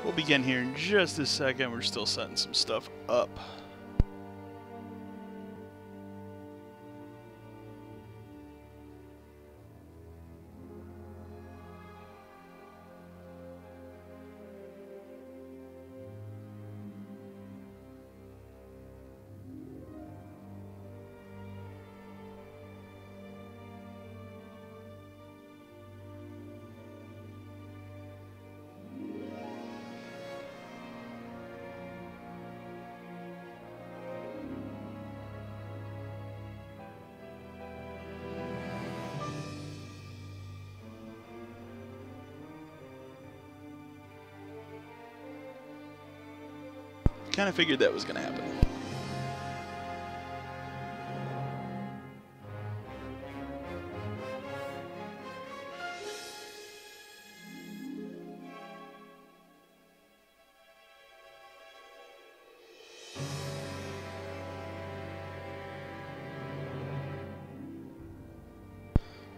We'll begin here in just a second. We're still setting some stuff up. Kind of figured that was going to happen.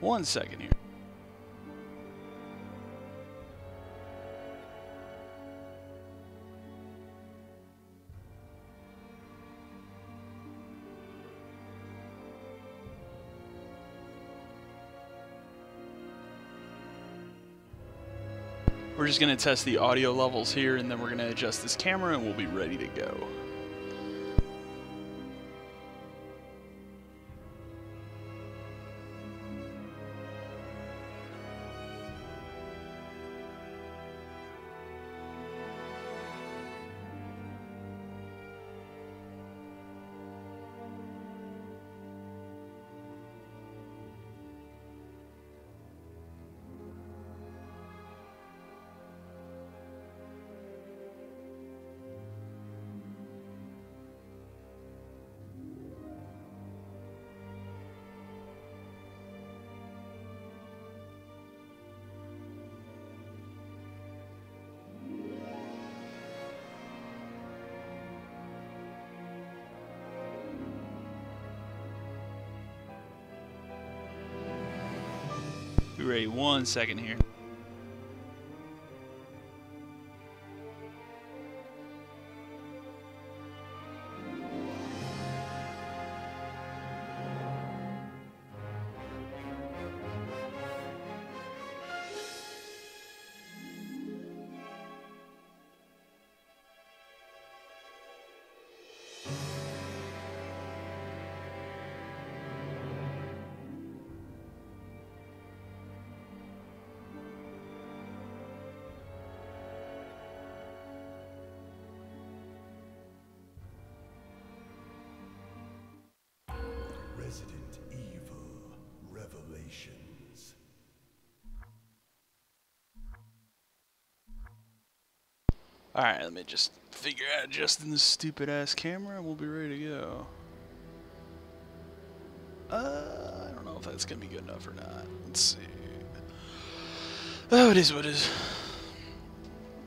One second here. We're just going to test the audio levels here, and then we're going to adjust this camera, and we'll be ready to go. Be ready 1 second here. Resident Evil Revelations. Alright, let me just figure out adjusting this stupid ass camera, and we'll be ready to go. I don't know if that's gonna be good enough or not. Let's see. Oh, it is what it is.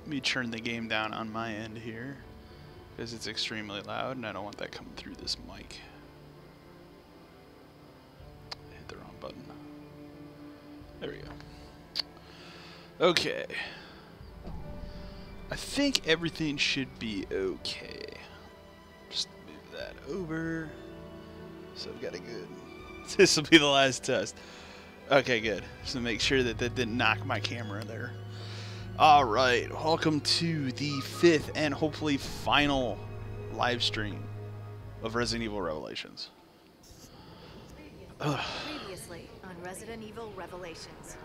Let me turn the game down on my end here, because it's extremely loud, and I don't want that coming through this mic. Hit the wrong button. There we go. Okay. I think everything should be okay. Just move that over. So I've got a good... This will be the last test. Okay, good. Just to make sure that that didn't knock my camera there. Alright, welcome to the 5th and hopefully final live stream of Resident Evil Revelations. Previously on Resident Evil Revelations.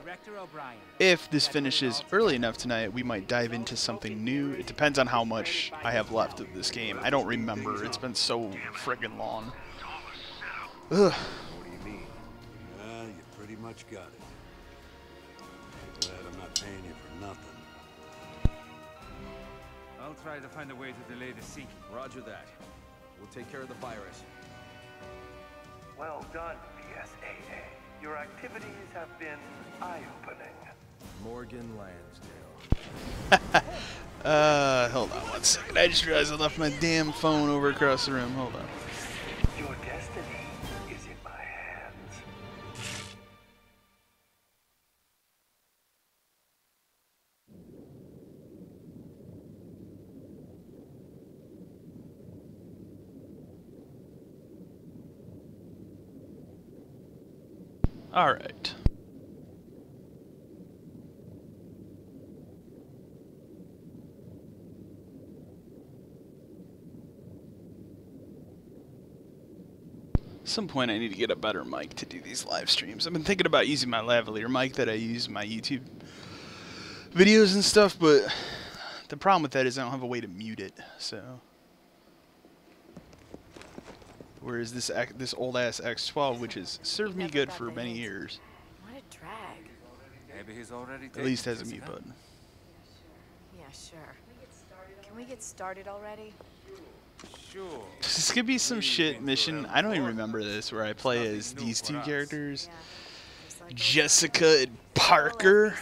Director O'Brien. If this finishes early enough tonight, we might dive into something new. It depends on how much I have left of this game. I don't remember. It's been so friggin' long. Ugh. What do you mean? Yeah, you pretty much got it. Glad I'm not paying you for nothing. I'll try to find a way to delay the seeking. Roger that. We'll take care of the virus. Well done, BSAA. Your activities have been eye-opening. Morgan Lansdale. Hold on 1 second. I just realized I left my damn phone over across the room. Hold on. Your destiny is in my hands. Alright. Some point I need to get a better mic to do these live streams. I've been thinking about using my lavalier mic that I use in my YouTube videos and stuff, but the problem with that is I don't have a way to mute it. So, whereas this old ass X12, which has served me good for many years, What a drag. Maybe he's already at least has a mute button. Yeah, sure. Can we get started already? Sure. This could be some shit mission. I don't even remember this, where I play as these two characters, Yeah. Just like Jessica and Parker.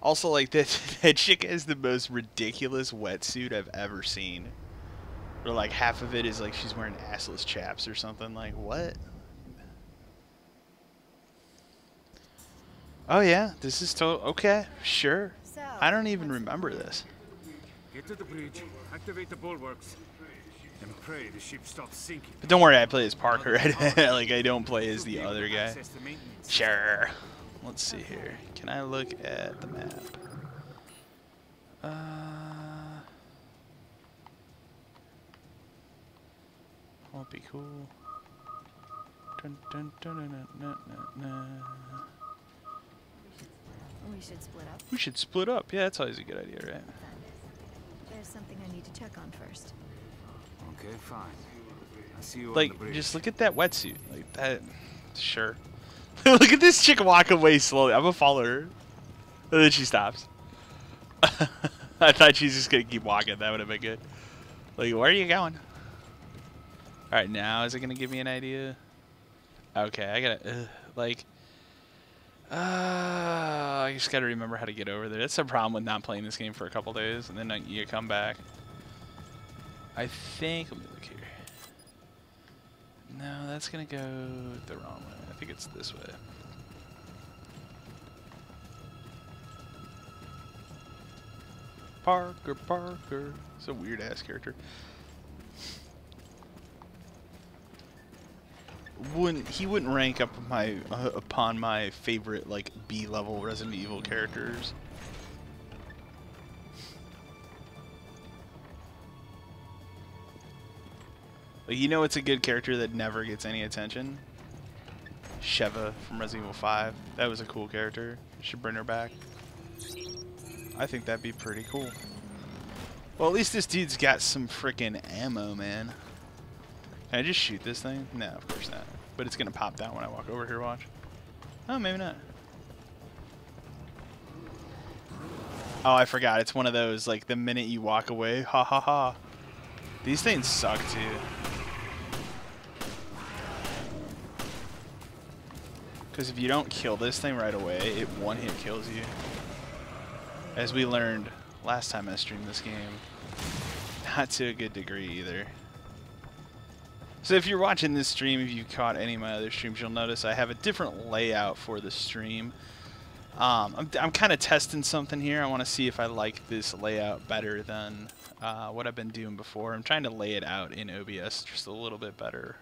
Also, like that chick has the most ridiculous wetsuit I've ever seen. Or like half of it is like she's wearing assless chaps or something. Like what? Oh yeah, this is total. Okay, sure. So, I don't even what's the remember plan? this. Get to the bridge, activate the bulwarks, and pray the ship stops sinking. But don't worry, I play as Parker. Like I don't play as the other guy. Access to maintenance. Sure. Let's see here. Can I look at the map? Won't be cool. Dun, dun, dun, dun, dun, dun, dun. We should split up. We should split up. Yeah, that's always a good idea, right? Then. There's something I need to check on first. Okay, fine. I see you on the Like, bridge. just look at that wetsuit. Like that. Sure. Look at this chick walk away slowly. I'm gonna follow her. And then she stops. I thought she was just gonna keep walking. That would have been good. Like, where are you going? Alright, now is it gonna give me an idea? Okay, I gotta, I just gotta remember how to get over there. That's the problem with not playing this game for a couple days, and then you come back. I think, let me look here. No, that's gonna go the wrong way. I think it's this way. Parker, Parker. It's a weird ass character. He wouldn't rank up upon my favorite like B-level Resident Evil characters. Like, you know, it's a good character that never gets any attention. Sheva from Resident Evil 5. That was a cool character. Should bring her back. I think that'd be pretty cool. Well, at least this dude's got some freaking ammo, man. Can I just shoot this thing? No, of course not. But it's gonna pop down when I walk over here, watch. Oh, maybe not. Oh, I forgot. It's one of those, like, the minute you walk away, ha ha ha. These things suck, too. Because if you don't kill this thing right away, it one-hit kills you. As we learned last time I streamed this game. Not to a good degree, either. So if you're watching this stream, if you caught any of my other streams, you'll notice I have a different layout for the stream. I'm kind of testing something here. I want to see if I like this layout better than what I've been doing before. I'm trying to lay it out in OBS just a little bit better.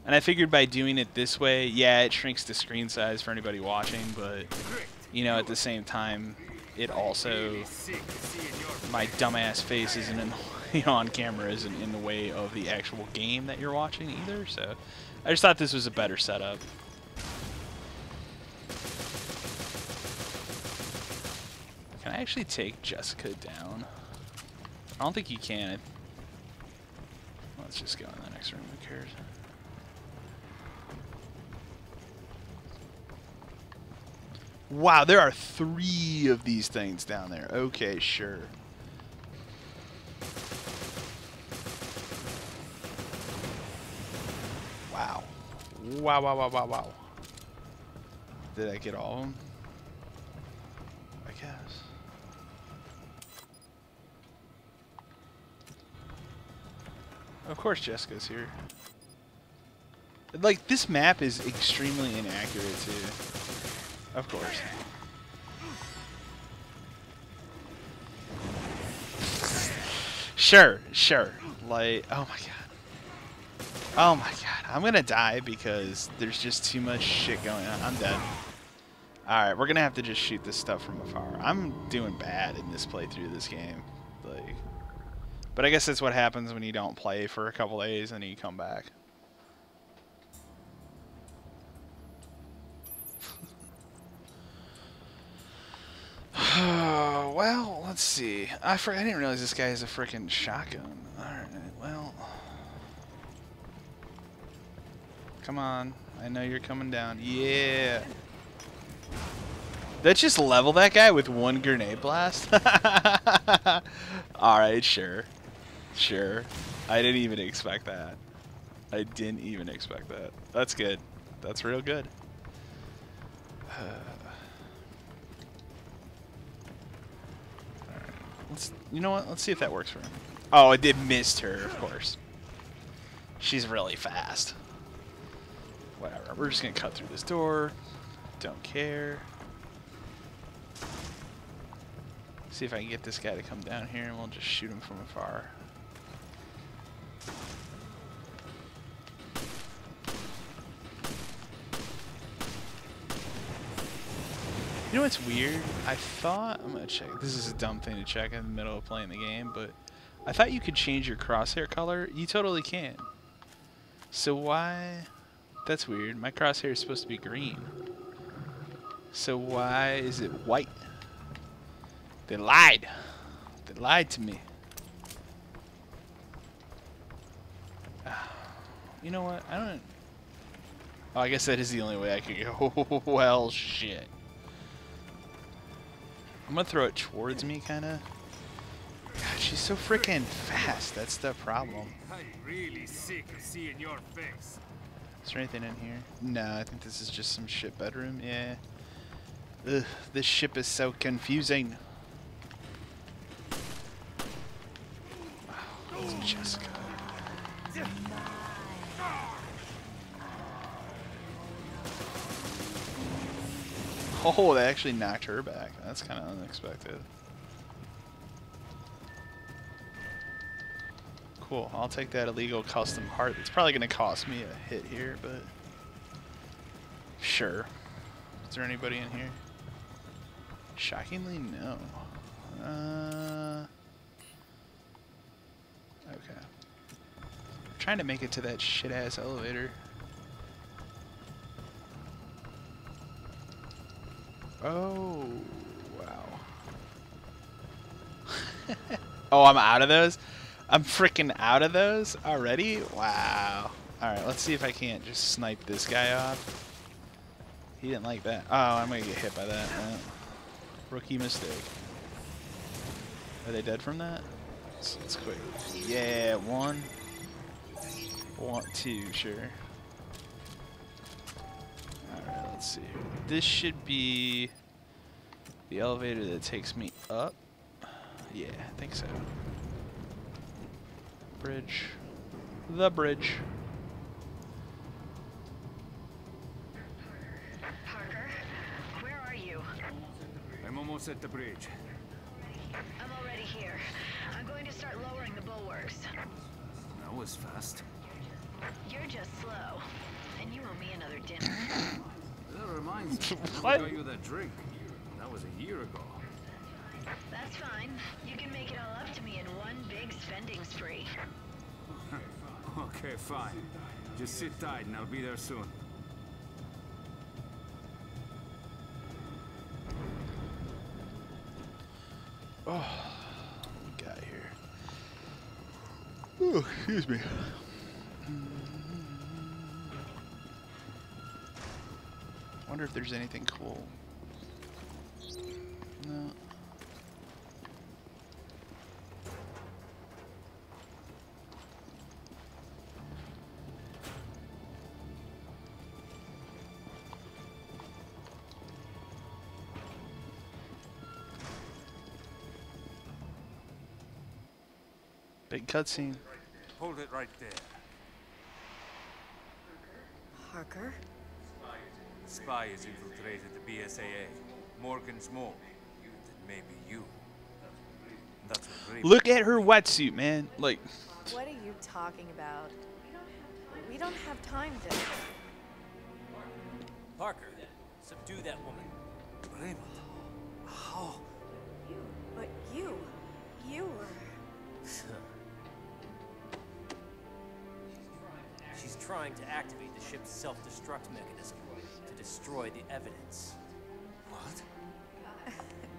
And I figured by doing it this way, yeah, it shrinks the screen size for anybody watching, but, you know, at the same time, it also, my dumbass face isn't in, you know, on camera isn't in the way of the actual game that you're watching either, so I just thought this was a better setup. Can I actually take Jessica down? I don't think you can. Let's just go in the next room, who cares? Wow, there are 3 of these things down there. Okay, sure. Wow. Wow, wow, wow, wow, wow. Did I get all of them? I guess. Of course Jessica's here. Like, this map is extremely inaccurate, too. Of course. Sure, sure. Like, oh my god. Oh my god, I'm gonna die because there's just too much shit going on. I'm dead. Alright, we're gonna have to just shoot this stuff from afar. I'm doing bad in this playthrough of this game. Like, but I guess that's what happens when you don't play for a couple days and you come back. Well, let's see. I didn't realize this guy has a freaking shotgun. Alright, well. Come on. I know you're coming down. Yeah. Let's just level that guy with one grenade blast? Alright, sure. Sure. I didn't even expect that. I didn't even expect that. That's good. That's real good. You know what? Let's see if that works for him. Oh, it did missed her, of course. She's really fast. Whatever. We're just going to cut through this door. Don't care. See if I can get this guy to come down here and we'll just shoot him from afar. You know what's weird? I thought, I'm gonna check. This is a dumb thing to check in the middle of playing the game, but I thought you could change your crosshair color. You totally can. So why? That's weird. My crosshair is supposed to be green. So why is it white? They lied. They lied to me. You know what? I don't. Oh, I guess that is the only way I could go. Well, shit. I'm gonna throw it towards me, kinda. God, she's so freaking fast. That's the problem. I'm really sick of seeing your face. Is there anything in here? No, I think this is just some shit bedroom. Yeah. Ugh, this ship is so confusing. Oh, it's Jessica. Oh, they actually knocked her back. That's kind of unexpected. Cool. I'll take that illegal custom heart. It's probably going to cost me a hit here, but sure. Is there anybody in here? Shockingly, no. Okay. I'm trying to make it to that shit-ass elevator. Oh, wow. Oh, I'm out of those? I'm freaking out of those already? Wow. Alright, let's see if I can't just snipe this guy off. He didn't like that. Oh, I'm going to get hit by that. Rookie mistake. Are they dead from that? Let's quick. Yeah, one. One, two, sure. Alright, let's see. This should be the elevator that takes me up. Yeah, I think so. Bridge. The bridge. Parker, where are you? I'm almost at the bridge. I'm already here. I'm going to start lowering the bulwarks. That was fast. You're just slow, and you owe me another dinner. That reminds me. What? I got you that drink. That was a year ago. That's fine. You can make it all up to me in one big spending spree. Okay, fine. Just sit tight and I'll be there soon. Oh, what we got here? Oh, excuse me. Wonder if there's anything cool. No. Big cutscene. Hold it right there. Parker? Spy has infiltrated the BSAA. Morgan's mole. That may be you. That's what Look at her wetsuit, man. Like, What are you talking about? We don't have time to... Parker, subdue that woman. Raymond, how? But you were... She's trying to activate the ship's self-destruct mechanism to destroy the evidence. What?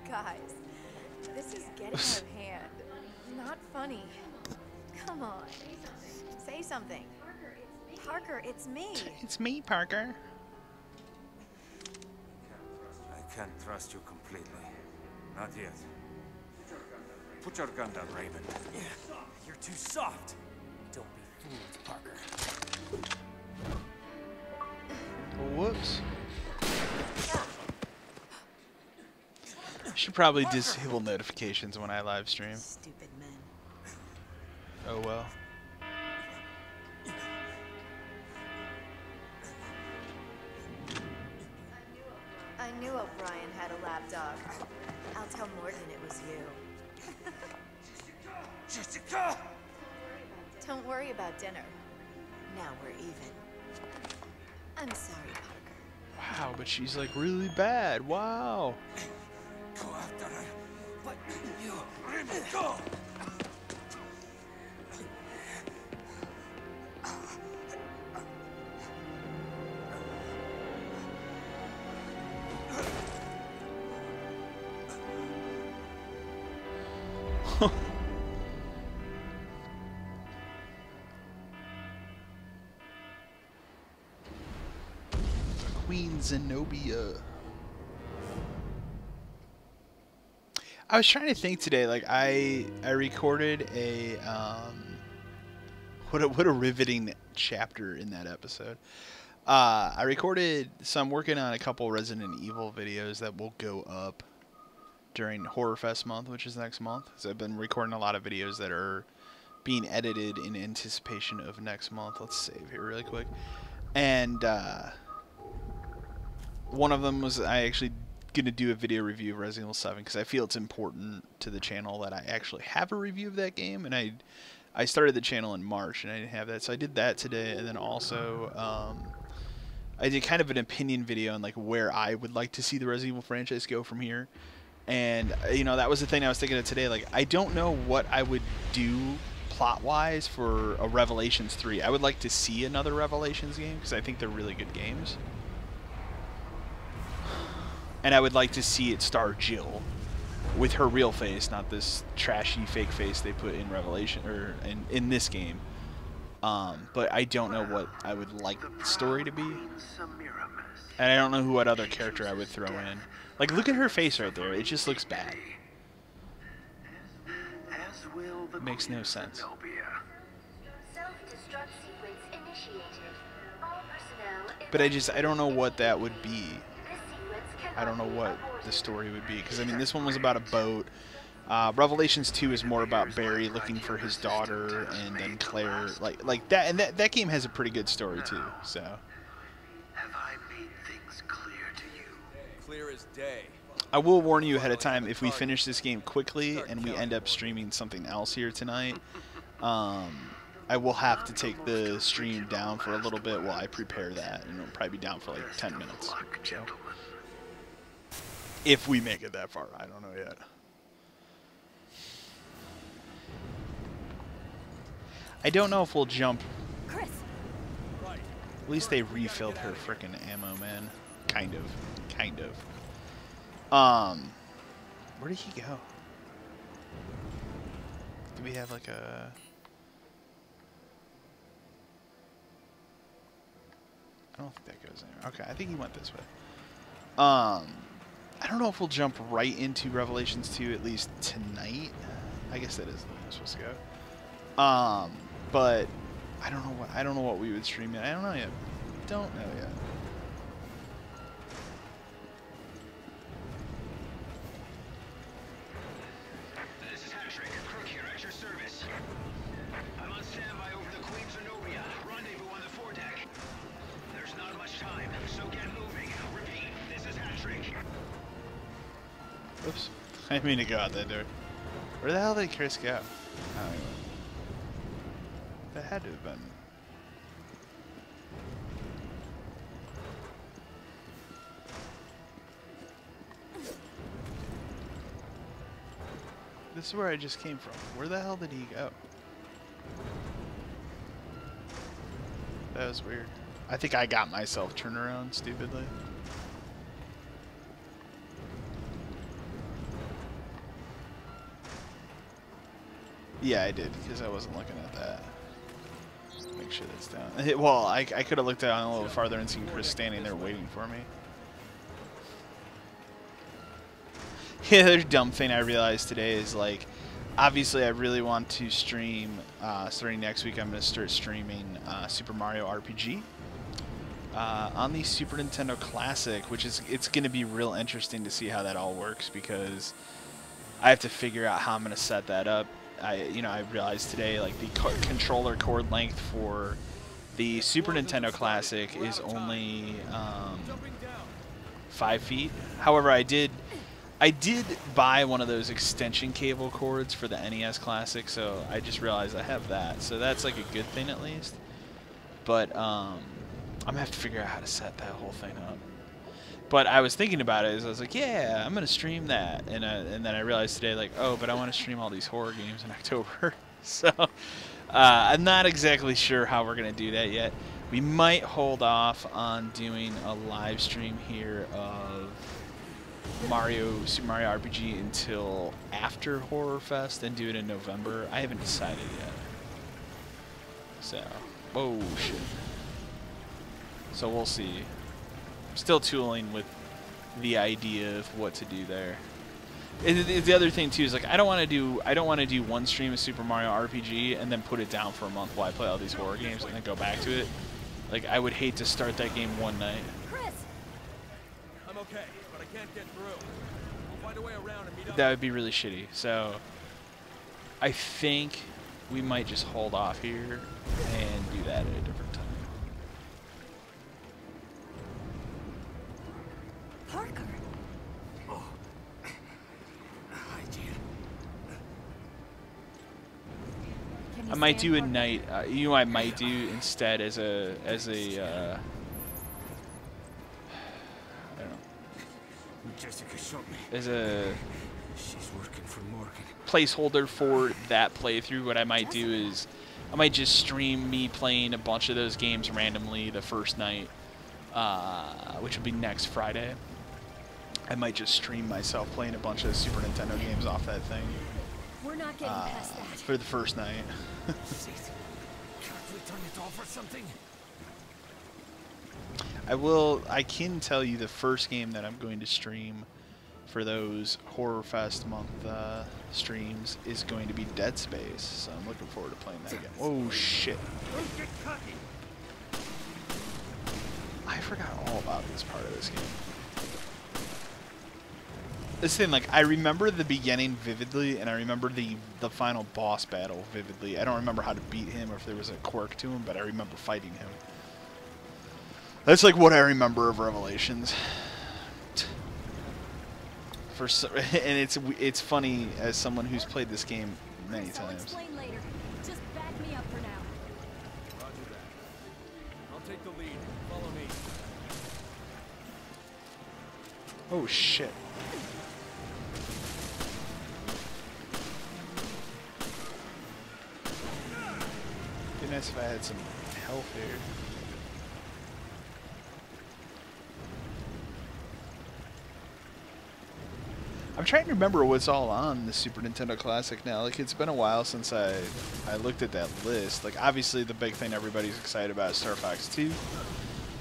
Guys, this is getting out of hand. Not funny. Come on. Say something. Parker, it's me. It's me, Parker. I can't trust you completely. Not yet. Put your gun down, Raymond. Yeah, you're too soft. Don't be fooled, Parker. Whoops. I should probably disable notifications when I live stream. Stupid men. Oh well. I knew O'Brien had a lapdog. I'll tell Morgan it was you. Jessica! Don't worry about dinner. Now we're even. I'm sorry, Parker. Wow, but she's like really bad. Wow. Go after her. But you, Raymond, go! Queen Zenobia. I was trying to think today, like I recorded a what a riveting chapter in that episode. I recorded, so I'm working on a couple Resident Evil videos that will go up during Horror Fest month, which is next month. So I've been recording a lot of videos that are being edited in anticipation of next month. Let's save here really quick. And one of them was I actually gonna do a video review of Resident Evil 7 because I feel it's important to the channel that I actually have a review of that game. And I started the channel in March and I didn't have that, so I did that today. And then also I did kind of an opinion video on like where I would like to see the Resident Evil franchise go from here. And you know, that was the thing I was thinking of today. Like, I don't know what I would do plot-wise for a Revelations 3. I would like to see another Revelations game because I think they're really good games. And I would like to see it star Jill with her real face, not this trashy fake face they put in Revelation or in this game. But I don't know what I would like the story to be. And I don't know what other character I would throw in. Like, look at her face right there. It just looks bad. It makes no sense. But I don't know what that would be. I don't know what the story would be. Because, I mean, this one was about a boat. Revelations 2 is more about Barry looking for his daughter, and then Claire. Like that, and that game has a pretty good story, too. So. Have I made things clear to you? Clear as day. I will warn you ahead of time, if we finish this game quickly and we end up streaming something else here tonight, I will have to take the stream down for a little bit while I prepare that, and it'll probably be down for like 10 minutes. So, if we make it that far, I don't know yet. I don't know if we'll jump. Chris. At least they refilled her frickin' ammo, man. Kind of. Where did he go? Do we have like a... I don't think that goes anywhere. Okay, I think he went this way. I don't know if we'll jump right into Revelations 2 at least tonight. I guess that is the way I'm supposed to go. But I don't know what we would stream yet. I don't know yet. Don't know yet. This is Hattrick. Crook here at your service. I'm on standby over the Queen Zenobia. Rendezvous on the foredeck. There's not much time, so get moving. Repeat, this is Hattrick. Oops. I didn't mean to go out that door. Where the hell did Chris go? Oh, anyway. That had to have been... This is where I just came from. Where the hell did he go? That was weird. I think I got myself turned around stupidly. Yeah, I did, because I wasn't looking at that. Make sure that's down. Well, I could have looked down a little farther and seen Chris standing there waiting for me. Yeah, the dumb thing I realized today is, like, obviously I really want to stream, starting next week I'm going to start streaming Super Mario RPG on the Super Nintendo Classic, which is, it's going to be real interesting to see how that all works, because I have to figure out how I'm going to set that up. I realized today, like, the controller cord length for the Super Nintendo Classic is only 5 feet. However, I did buy one of those extension cable cords for the NES Classic, so I just realized I have that. So that's like a good thing at least. But I'm gonna have to figure out how to set that whole thing up. But I was thinking about it, I was like, yeah, I'm gonna stream that, and then I realized today, like, oh, but I want to stream all these horror games in October. So I'm not exactly sure how we're gonna do that yet. We might hold off on doing a live stream here of Super Mario RPG until after Horror Fest and do it in November. I haven't decided yet. So, whoa, shit. So we'll see. I'm still tooling with the idea of what to do there. And the other thing too is, like, I don't want to do one stream of Super Mario RPG and then put it down for a month while I play all these horror games and then go back to it. Like, I would hate to start that game one night. Chris! I'm okay, but I can't get through. We'll find a way around and meet up. That would be really shitty. So I think we might just hold off here and do that at a different time. Parker. Oh. Hi, Jan. Can you I might stand, do a Parker? night. You know, what I might do instead as a I don't know, Jessica shot me. as a She's working for Morgan. placeholder for that playthrough. What I might do is I might just stream me playing a bunch of those games randomly the first night, which will be next Friday. I might just stream myself playing a bunch of Super Nintendo games off that thing We're not getting past that. for the first night. Can't we turn it off or something? I can tell you the first game that I'm going to stream for those Horror Fest month streams is going to be Dead Space. So I'm looking forward to playing that game. Oh shit. Don't get cocky. I forgot all about this part of this game. This thing, like, I remember the beginning vividly, and I remember the final boss battle vividly. I don't remember how to beat him or if there was a quirk to him, but I remember fighting him. That's like what I remember of Revelations. And it's funny as someone who's played this game many Chris, I'll times. explain later. Just back me up for now. Roger that. I'll take the lead. Follow me. Oh shit. Be nice if I had some health here. I'm trying to remember what's all on the Super Nintendo Classic now. Like, it's been a while since I looked at that list. Like, obviously the big thing everybody's excited about is Star Fox 2,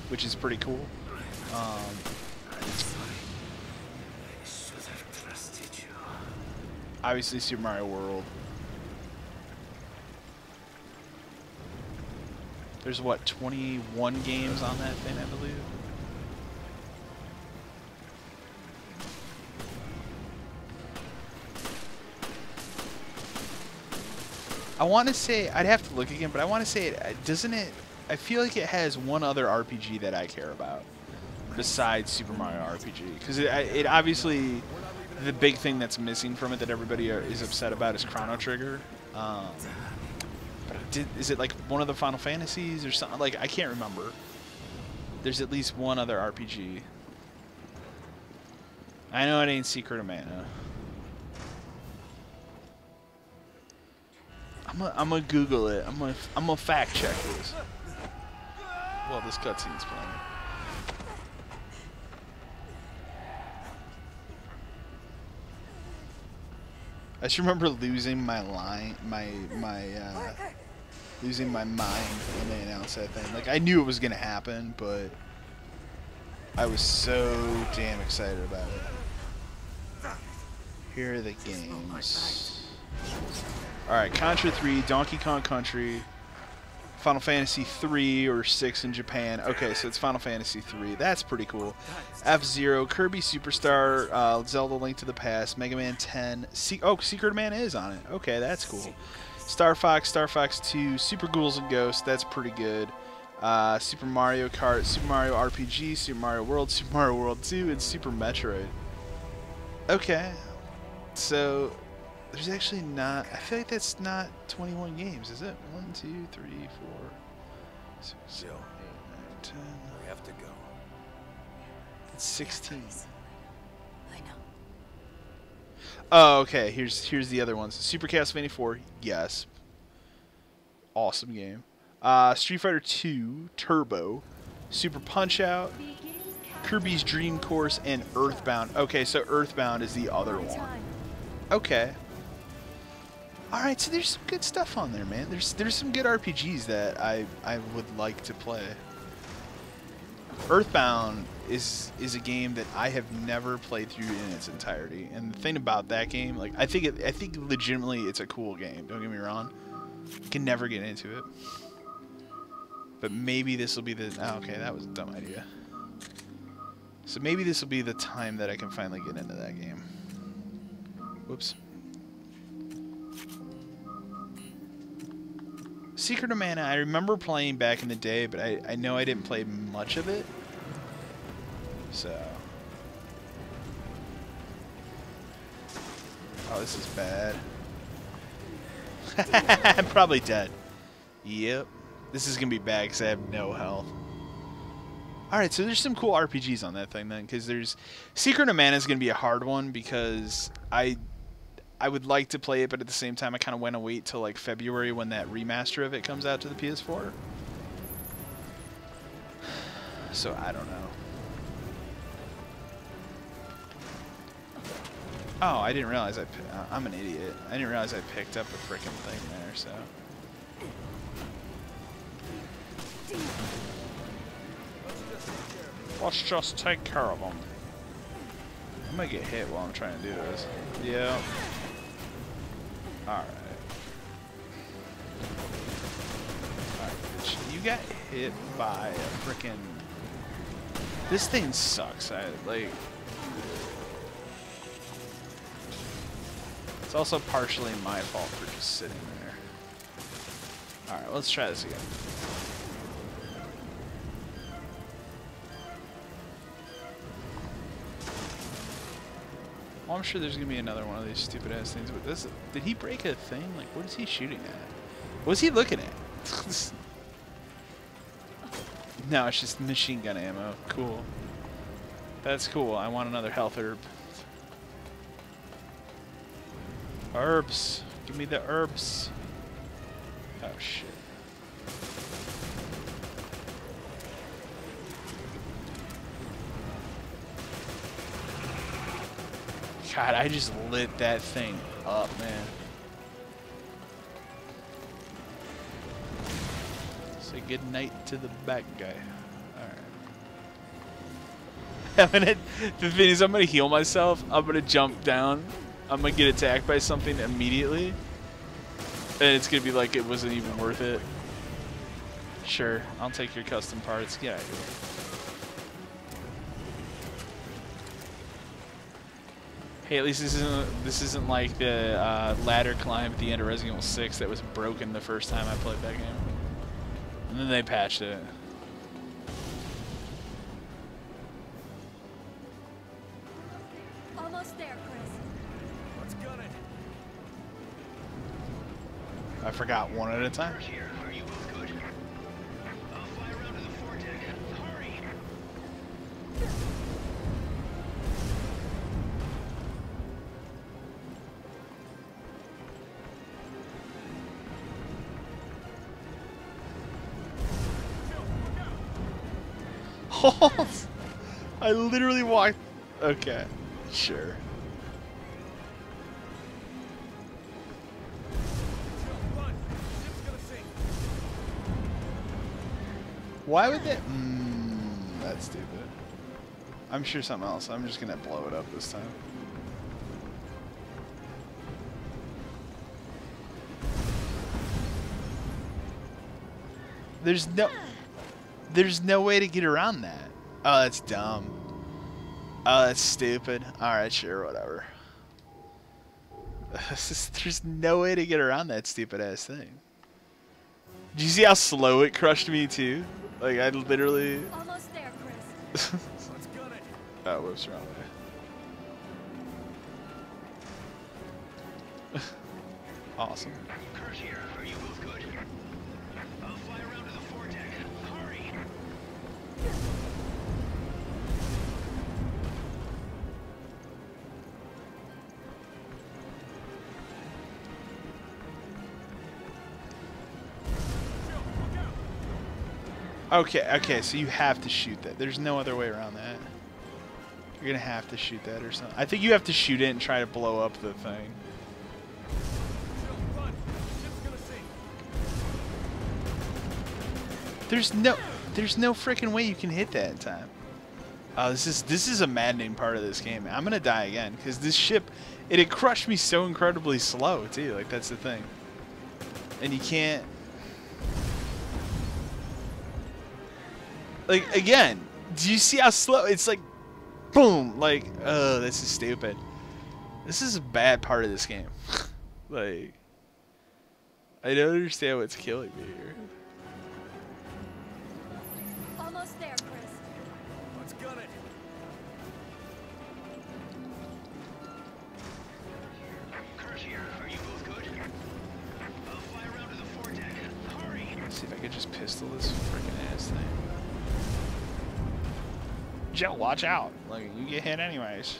which is pretty cool. I should have trusted you. Obviously Super Mario World. There's what, 21 games on that thing, I believe. I want to say, I'd have to look again, but I want to say, doesn't it, I feel like it has one other RPG that I care about besides Super Mario RPG. Because it obviously, the big thing that's missing from it that everybody is upset about is Chrono Trigger. But is it like one of the Final Fantasies or something? Like, I can't remember. There's at least one other RPG. I know it ain't Secret of Mana. I'm gonna Google it. I'm gonna fact check this. Well, this cutscene's playing. I just remember losing my losing my mind when they announced that thing. Like, I knew it was gonna happen, but I was so damn excited about it. Here are the games. Alright, Contra 3, Donkey Kong Country, Final Fantasy 3 or 6 in Japan. Okay, so it's Final Fantasy 3. That's pretty cool. F-Zero, Kirby Superstar, Zelda Link to the Past, Mega Man 10. Secret Man is on it. Okay, that's cool. Star Fox 2, Super Ghouls and Ghosts. That's pretty good. Super Mario Kart, Super Mario RPG, Super Mario World, Super Mario World 2, and Super Metroid. Okay. So, there's actually not... I feel like that's not 21 games, is it? 1, 2, 3, 4, 6, 7, 8, 9, 10... We have to go. It's 16. I know. Oh, okay. Here's the other ones. Super Castlevania 4, yes. Awesome game. Street Fighter 2, Turbo, Super Punch-Out, Kirby's Dream Course, and Earthbound. Okay, so Earthbound is the other one. Okay. Alright, so there's some good stuff on there, man. There's some good RPGs that I would like to play. Earthbound is a game that I have never played through in its entirety. And the thing about that game, like, I think legitimately it's a cool game. Don't get me wrong. I can never get into it. But maybe this will be the... Oh, okay, that was a dumb idea. So maybe this will be the time that I can finally get into that game. Whoops. Secret of Mana, I remember playing back in the day, but I know I didn't play much of it. So... Oh, this is bad. I'm probably dead. Yep. This is going to be bad because I have no health. Alright, so there's some cool RPGs on that thing then, because there's... Secret of Mana is going to be a hard one because I would like to play it, but at the same time I kind of want to wait till like February when that remaster of it comes out to the PS4. So I don't know. Oh, I didn't realize I'm an idiot. I didn't realize I picked up a frickin' thing there, so... Let's just take care of them. I might get hit while I'm trying to do this. Yeah. Alright. Alright, bitch. You got hit by a frickin'... This thing sucks. It's also partially my fault for just sitting there. Alright, let's try this again. Well, I'm sure there's gonna be another one of these stupid ass things, but this... Did he break a thing? Like, what is he shooting at? What's he looking at? No, it's just machine gun ammo. Cool. That's cool. I want another health herb. Herbs. Give me the herbs. Oh, shit. God, I just lit that thing up, man. Say good night to the back guy. Alright. The thing is, I'm gonna heal myself. I'm gonna jump down. I'm gonna get attacked by something immediately. And it's gonna be like it wasn't even worth it. Sure, I'll take your custom parts. Get out of here. Hey, at least this isn't like the ladder climb at the end of Resident Evil 6 that was broken the first time I played that game. And then they patched it. Almost there, Chris. Let's gun it. I forgot one at a time. Are you both good? I'll fly around to the foredeck. Hurry! I literally walked. Okay, sure. Why would that? That's stupid. I'm sure something else. I'm just gonna blow it up this time. There's no way to get around that. Oh, that's dumb. Oh, that's stupid. Alright, sure, whatever. There's no way to get around that stupid ass thing. Did you see how slow it crushed me too? Like I literally. Almost there, Chris. Let's gun it. Oh, whoops, wrong way. Awesome. Kurt here. Are you both good? I'll fly around to the foredeck. Hurry! Okay, so you have to shoot that. There's no other way around that. You're gonna have to shoot that or something. I think you have to shoot it and try to blow up the thing. There's no freaking way you can hit that in time. Oh, this is a maddening part of this game. I'm gonna die again because this ship, it had crushed me so incredibly slow too. Like that's the thing, and you can't. Like again, do you see how slow? It's like, boom. Like, oh, this is stupid. This is a bad part of this game. Like, I don't understand what's killing me here. Almost there, Chris. Let's gun it. Kurt here. Are you both good? I'll fly around to the foredeck. Hurry! Let's see if I could just pistol this freaking ass thing. Joe, watch out! Like you get hit anyways.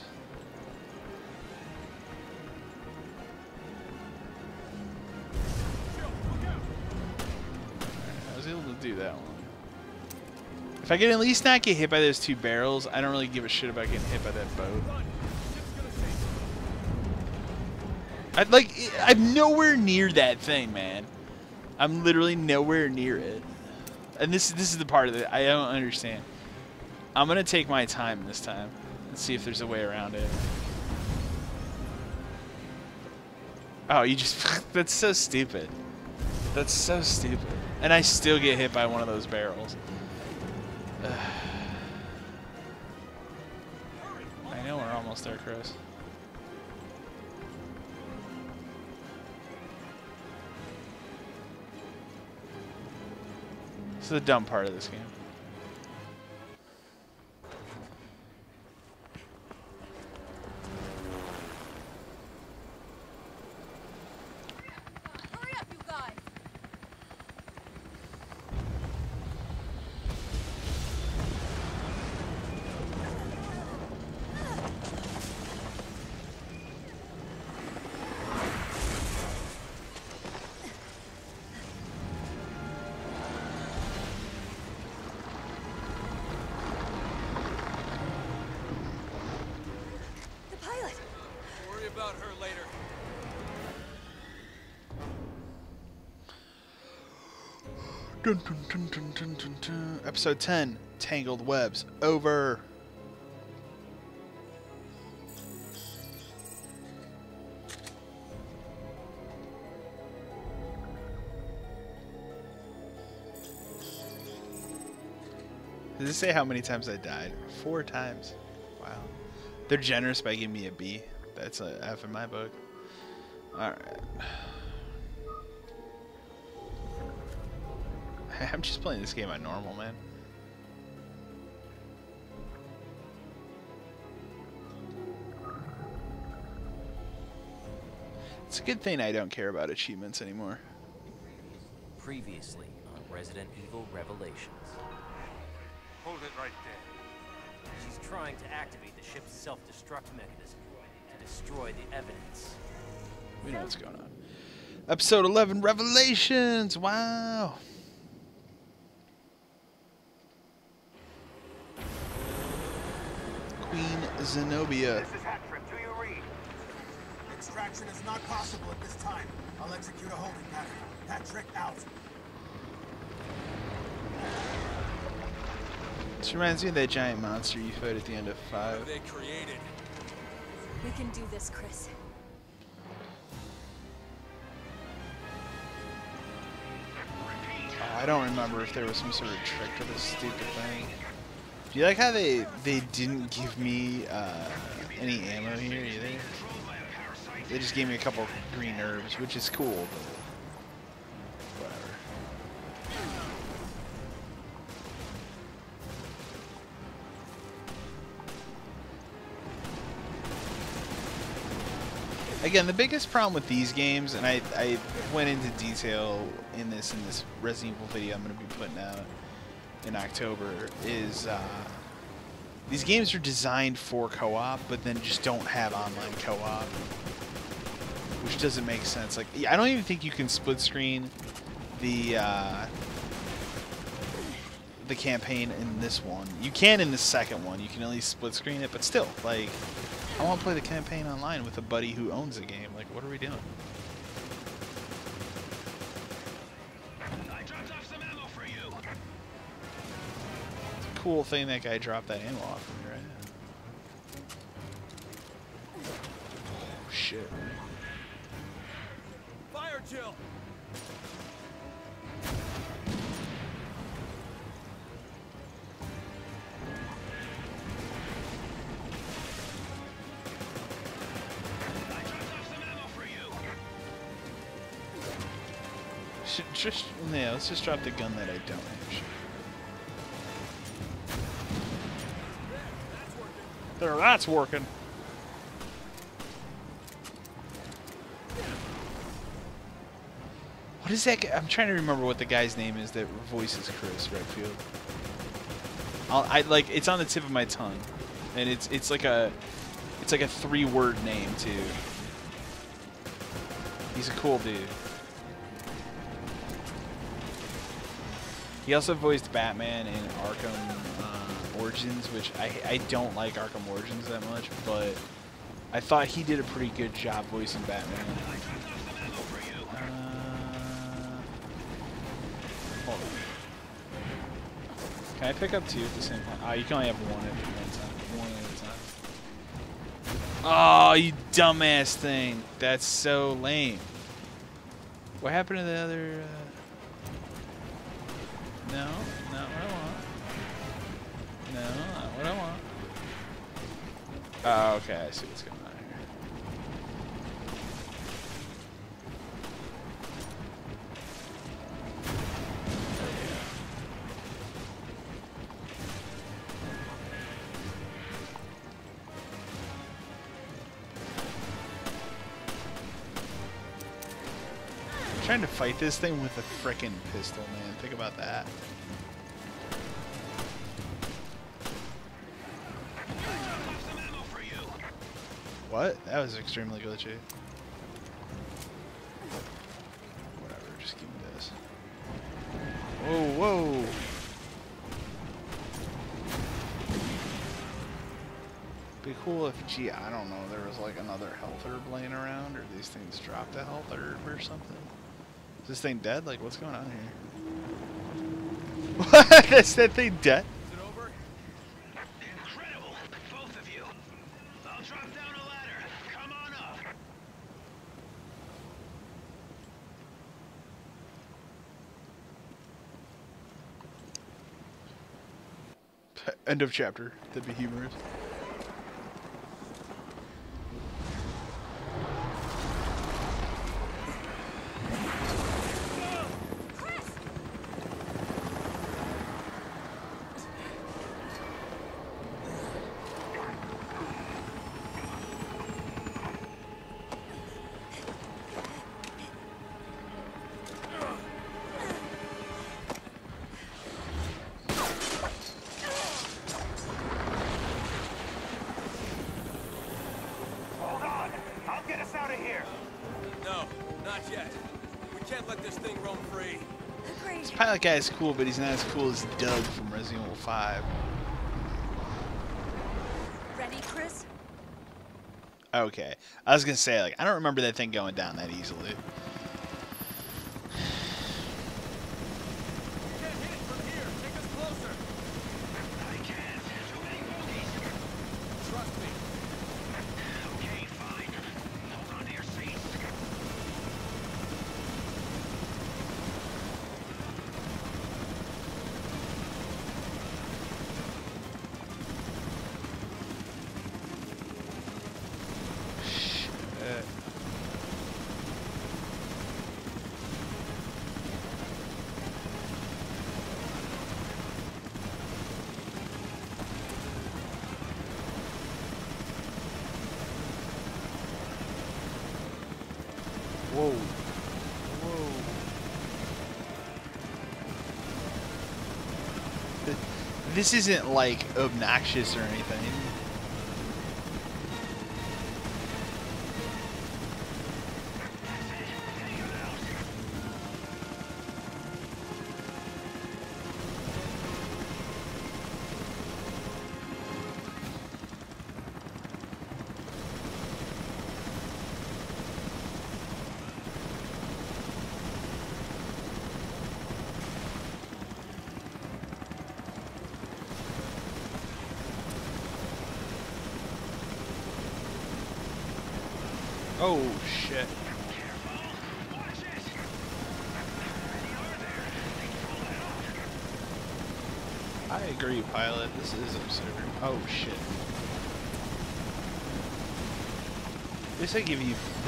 I was able to do that one. If I can at least not get hit by those two barrels, I don't really give a shit about getting hit by that boat. I'm nowhere near that thing, man. I'm literally nowhere near it. And this is the part of it I don't understand. I'm gonna take my time this time and see if there's a way around it. Oh, you just that's so stupid. That's so stupid. And I still get hit by one of those barrels. I know we're almost there, Chris. This is the dumb part of this game. Hurry up, you guys. The pilot. Worry about her later. Dun, dun, dun, dun, dun, dun, dun. Episode 10, Tangled Webs, over. Does it say how many times I died? 4 times. Wow. They're generous by giving me a B. That's an F in my book. Alright. I'm just playing this game on normal, man. It's a good thing I don't care about achievements anymore. Previously on Resident Evil Revelations. Hold it right there. She's trying to activate the ship's self-destruct mechanism to destroy the evidence. We know what's going on. Episode 11, Revelations! Wow! Queen Zenobia. This is Hattrick. Do you read? Extraction is not possible at this time. I'll execute a holding pattern. Hattrick out. This reminds me of that giant monster you fought at the end of 5. They created. We can do this, Chris. Oh, I don't remember if there was some sort of trick to this stupid thing. Do you like how they didn't give me any ammo here either? They just gave me a couple green herbs, which is cool, but whatever. Again, the biggest problem with these games, and I went into detail in this Resident Evil video I'm going to be putting out in October, is these games are designed for co-op, but then just don't have online co-op, which doesn't make sense. Like, I don't even think you can split screen the campaign in this one. You can in the second one. You can at least split screen it, but still, like, I want to play the campaign online with a buddy who owns a game. Like, what are we doing? I dropped off some ammo for you. It's a cool thing that guy dropped that ammo off of me, right? Oh, shit. Fire chill. Yeah, let's just drop the gun that I don't have. There, that's working. What is that? I'm trying to remember what the guy's name is that voices Chris Redfield. It's on the tip of my tongue, and it's like a 3-word name too. He's a cool dude. He also voiced Batman in Arkham Origins, which I don't like Arkham Origins that much, but I thought he did a pretty good job voicing Batman. Hold on. Can I pick up 2 at the same time? Oh, you can only have one at one at a time. Oh, you dumbass thing. That's so lame. What happened to the other... No, not what I want. No, not what I want. Oh, okay, I see what's going on here. I'm trying to fight this thing with a frickin' pistol, man. Think about that. What? That was extremely glitchy. Whatever, just give me this. Whoa, whoa! Be cool if, gee, I don't know, there was like another health herb laying around, or these things dropped a health herb or something. Is this thing dead? Like, what's going on here? What? Is that thing dead? Is it over? Incredible, both of you. I'll drop down a ladder. Come on up. End of chapter. That'd be humorous. Pilot guy is cool, but he's not as cool as Doug from Resident Evil 5. ready, Chris? Okay. I was gonna say, like, I don't remember that thing going down that easily. Whoa. Whoa. This isn't, like, obnoxious or anything. Oh, shit. I agree, pilot. This is absurd. Oh, shit. This they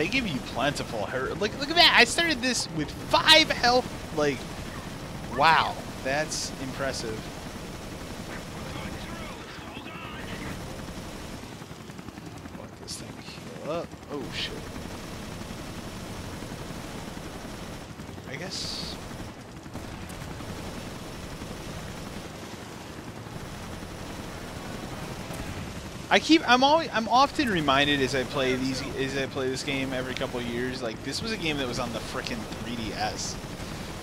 give you plentiful hurt. Look at that. I started this with 5 health. Like, wow. That's impressive. Let this thing heal up. Oh, shit. I guess. I'm often reminded as I play this game every couple of years, like, this was a game that was on the frickin' 3DS.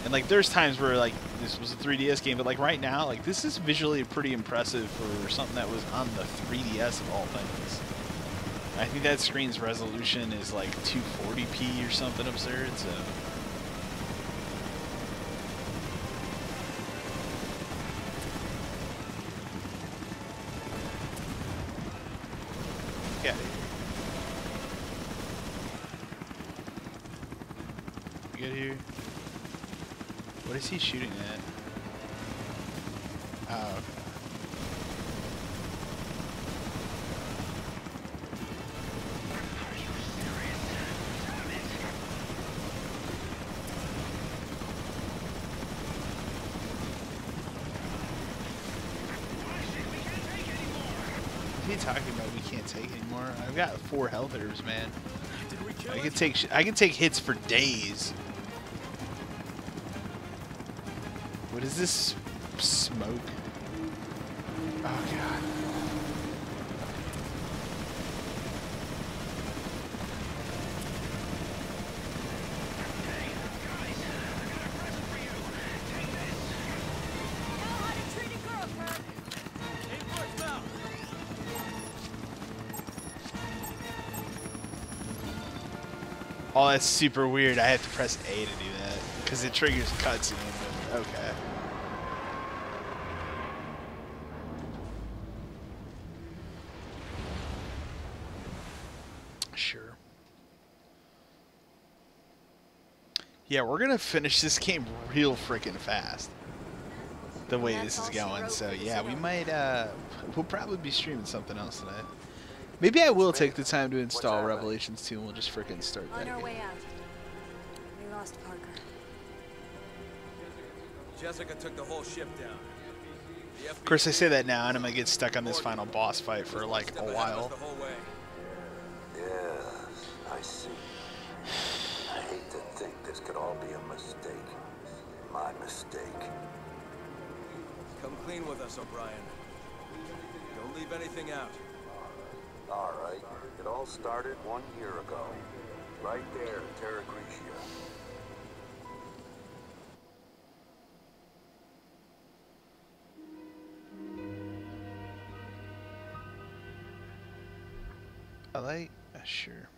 And, like, there's times where, like, this was a 3DS game, but, like, right now, like, this is visually pretty impressive for something that was on the 3DS of all things. I think that screen's resolution is, like, 240p or something absurd, so. Get it. Get here. What is he shooting at? Oh, okay. What are you talking about? We can't take anymore. I've got 4 health herbs, man. I can take hits for days. What is this smoke? Oh god. Oh, that's super weird. I have to press A to do that because it triggers cutscene. Okay. Sure. Yeah, we're gonna finish this game real freaking fast. The way this is going, so yeah, we might. We'll probably be streaming something else tonight. Maybe I will take the time to install Revelations 2 and we'll just freaking start that. On our game. way out. We lost Parker. Jessica took the whole ship down. Of course, I say that now, and I'm gonna get stuck on this final boss fight for like a while. Yes, I see. I hate to think this could all be a mistake. My mistake. Come clean with us, O'Brien. Don't leave anything out. All right. It all started 1 year ago. Right there in Terra Grigia. I like, sure.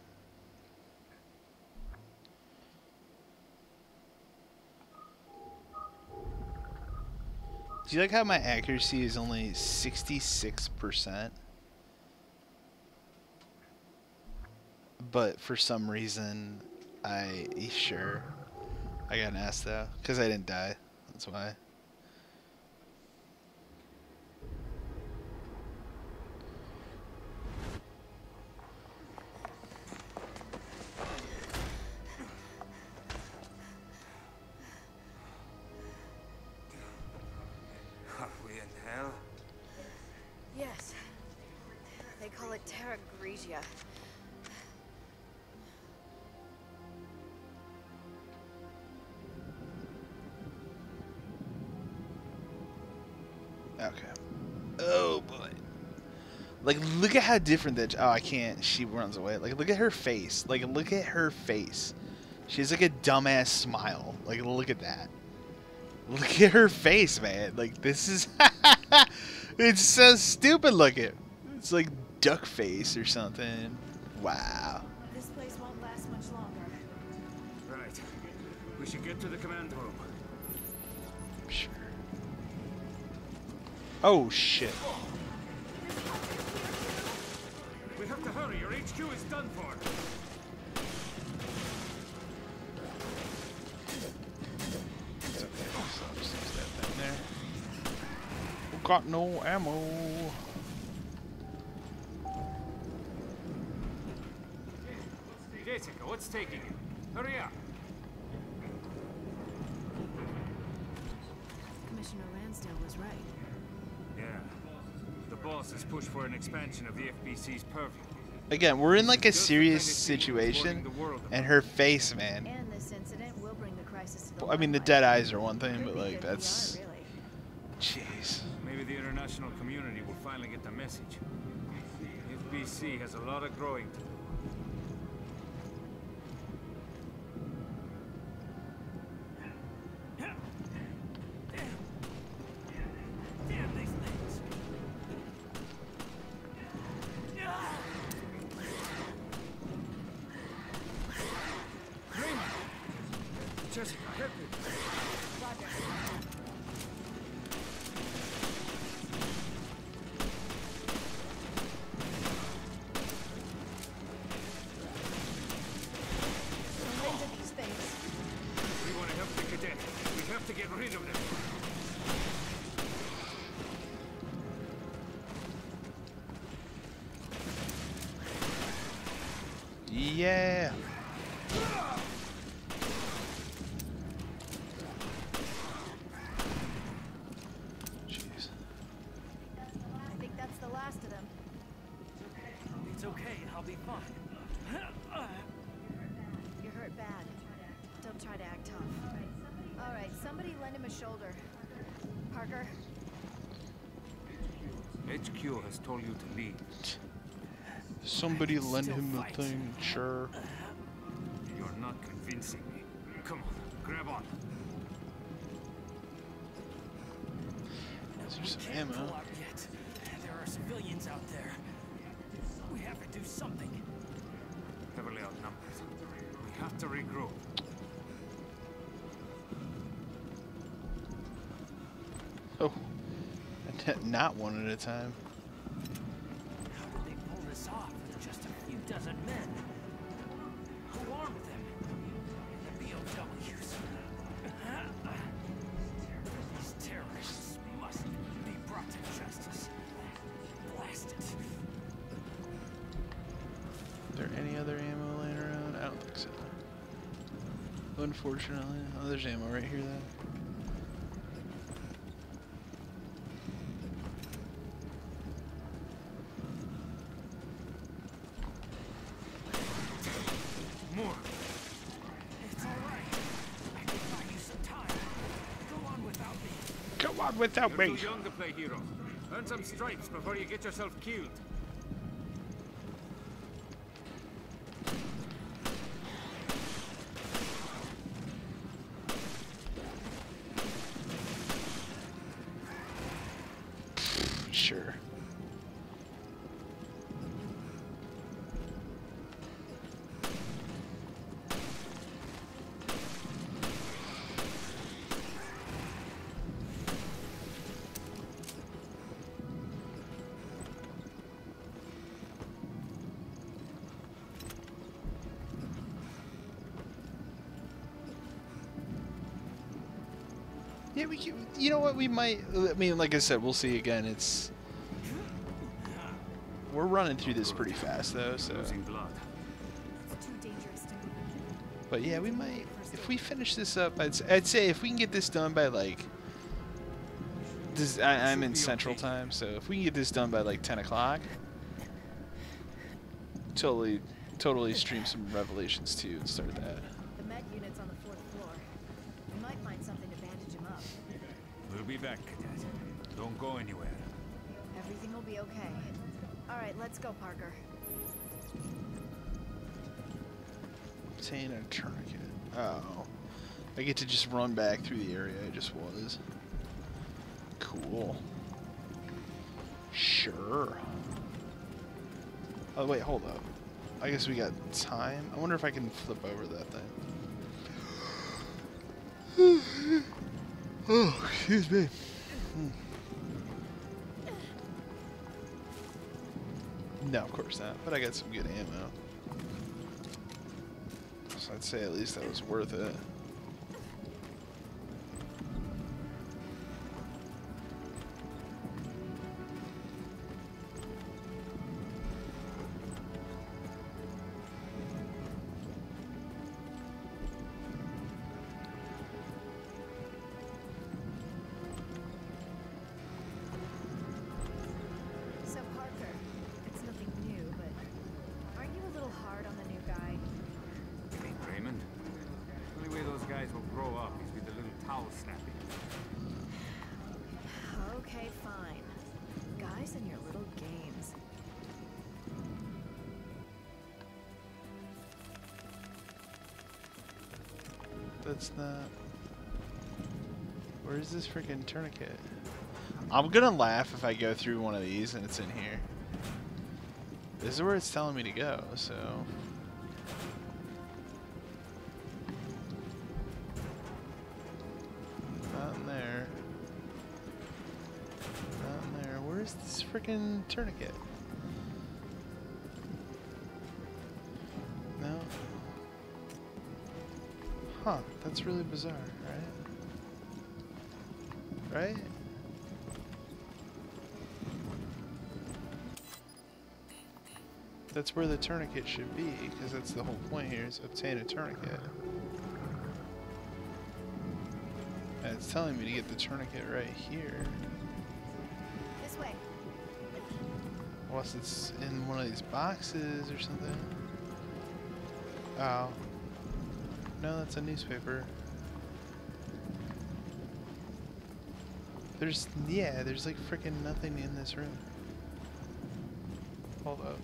Do you like how my accuracy is only 66%? But for some reason, sure. I got an S though, because I didn't die. That's why. Are we in hell? Yes. They call it Terra Grigia. Okay. Oh boy. Like, look at how different that. Oh, I can't. She runs away. Like, look at her face. Like, look at her face. She has like a dumbass smile. Like, look at that. Look at her face, man. Like, this is. It's so stupid looking. It's like duck face or something. Wow. This place won't last much longer. Right. We should get to the command room. Sure. Oh shit. We have to hurry. Your HQ is done for. It's okay. So I'll just use that thing there. Got no ammo. Jessica, what's taking you? Hurry up. Commissioner Lansdale was right. Yeah. The boss has pushed for an expansion of the FBC's purview. Again, we're in like a serious situation, and her face, man. And this incident will bring the crisis to the I mean, the dead eyes are one thing, but like that's. Jeez. Maybe the international community will finally get the message. FBC has a lot of growing to do. Damn these things. Raymond! Jessica, help me. We want to help the cadet. We have to get rid of them. Yeah. Jeez. I think that's the last of them. It's okay. I'll be fine. You're hurt bad. Don't try to act tough. All right, somebody lend him a shoulder. Parker. HQ has told you to leave. Somebody lend him the thing, sure. You're not convincing me. Come on, grab on. Is there some Can't ammo? pull out yet. There are civilians out there. We have to do something. Heavily outnumbered. We have to regroup. Oh. Not one at a time. How did they pull this off with just a few dozen men? Who armed them? The BOWs. These terrorists must be brought to justice. Blast it. Is there any other ammo laying around? I don't think so. Unfortunately. Oh, there's ammo right here then. More. It's all right. I can buy you some time. Go on without me. Go on without You're me. too young to play hero. Earn some stripes before you get yourself killed. Sure. Yeah, we can, you know what, we might, I mean, like I said, we'll see again, we're running through this pretty fast, though, so. Losing blood. It's too dangerous to move. But yeah, we might, if we finish this up, I'd say if we can get this done by, like, I'm in Central Time, so if we can get this done by, like, 10 o'clock, totally stream some Revelations 2 and start that. The med unit's on the 4th floor. We might find something to bandage him up. We'll be back, Cadet. Don't go anywhere. Everything will be okay. All right, let's go, Parker. Obtain a tourniquet. Oh. I get to just run back through the area I just was. Cool. Sure. Oh, wait, hold up. I guess we got time. I wonder if I can flip over that thing. Oh, excuse me. No, of course not. But I got some good ammo. So I'd say at least that was worth it. So, Parker, it's nothing new, but aren't you a little hard on the new guy? You mean Raymond? The only way those guys will grow up is with a little towel snapping. Okay, fine. Guys and your little games. That's not... Where is this freaking tourniquet? I'm gonna laugh if I go through one of these and it's in here. This is where it's telling me to go, so... Not in there. Not in there. Where's this freaking tourniquet? No. Huh, that's really bizarre, right? Right? That's where the tourniquet should be, because that's the whole point here, is obtain a tourniquet. And it's telling me to get the tourniquet right here. This way. Unless it's in one of these boxes or something. Oh. No, that's a newspaper. There's like freaking nothing in this room. Hold up.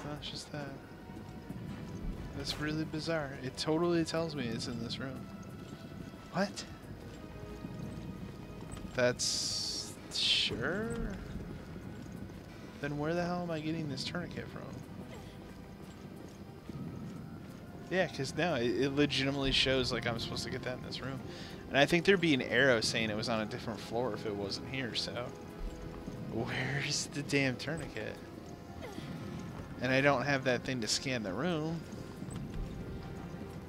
No, it's just that. That's really bizarre. It totally tells me it's in this room. What? That's... sure? Then where the hell am I getting this tourniquet from? Yeah, because now it legitimately shows like I'm supposed to get that in this room. And I think there'd be an arrow saying it was on a different floor if it wasn't here, so... Where's the damn tourniquet? And I don't have that thing to scan the room.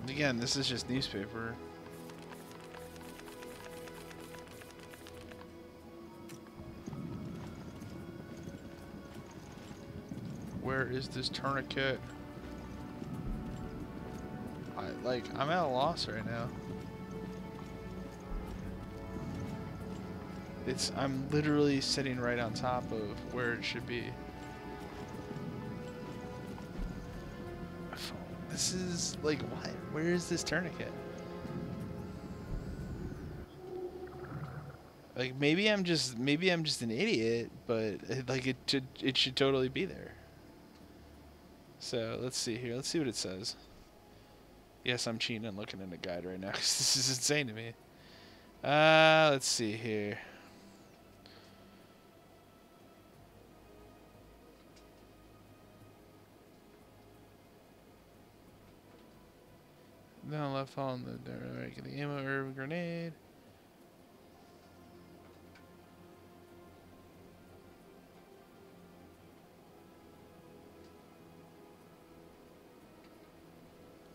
Again, this is just newspaper. Where is this tourniquet? I'm at a loss right now. I'm literally sitting right on top of where it should be. This is like, what? Where is this tourniquet? Like maybe I'm just an idiot, but like it should totally be there. So let's see here. Let's see what it says. Yes, I'm cheating and looking in the guide right now because this is insane to me. Let's see here. No, left on the right, get the ammo or grenade.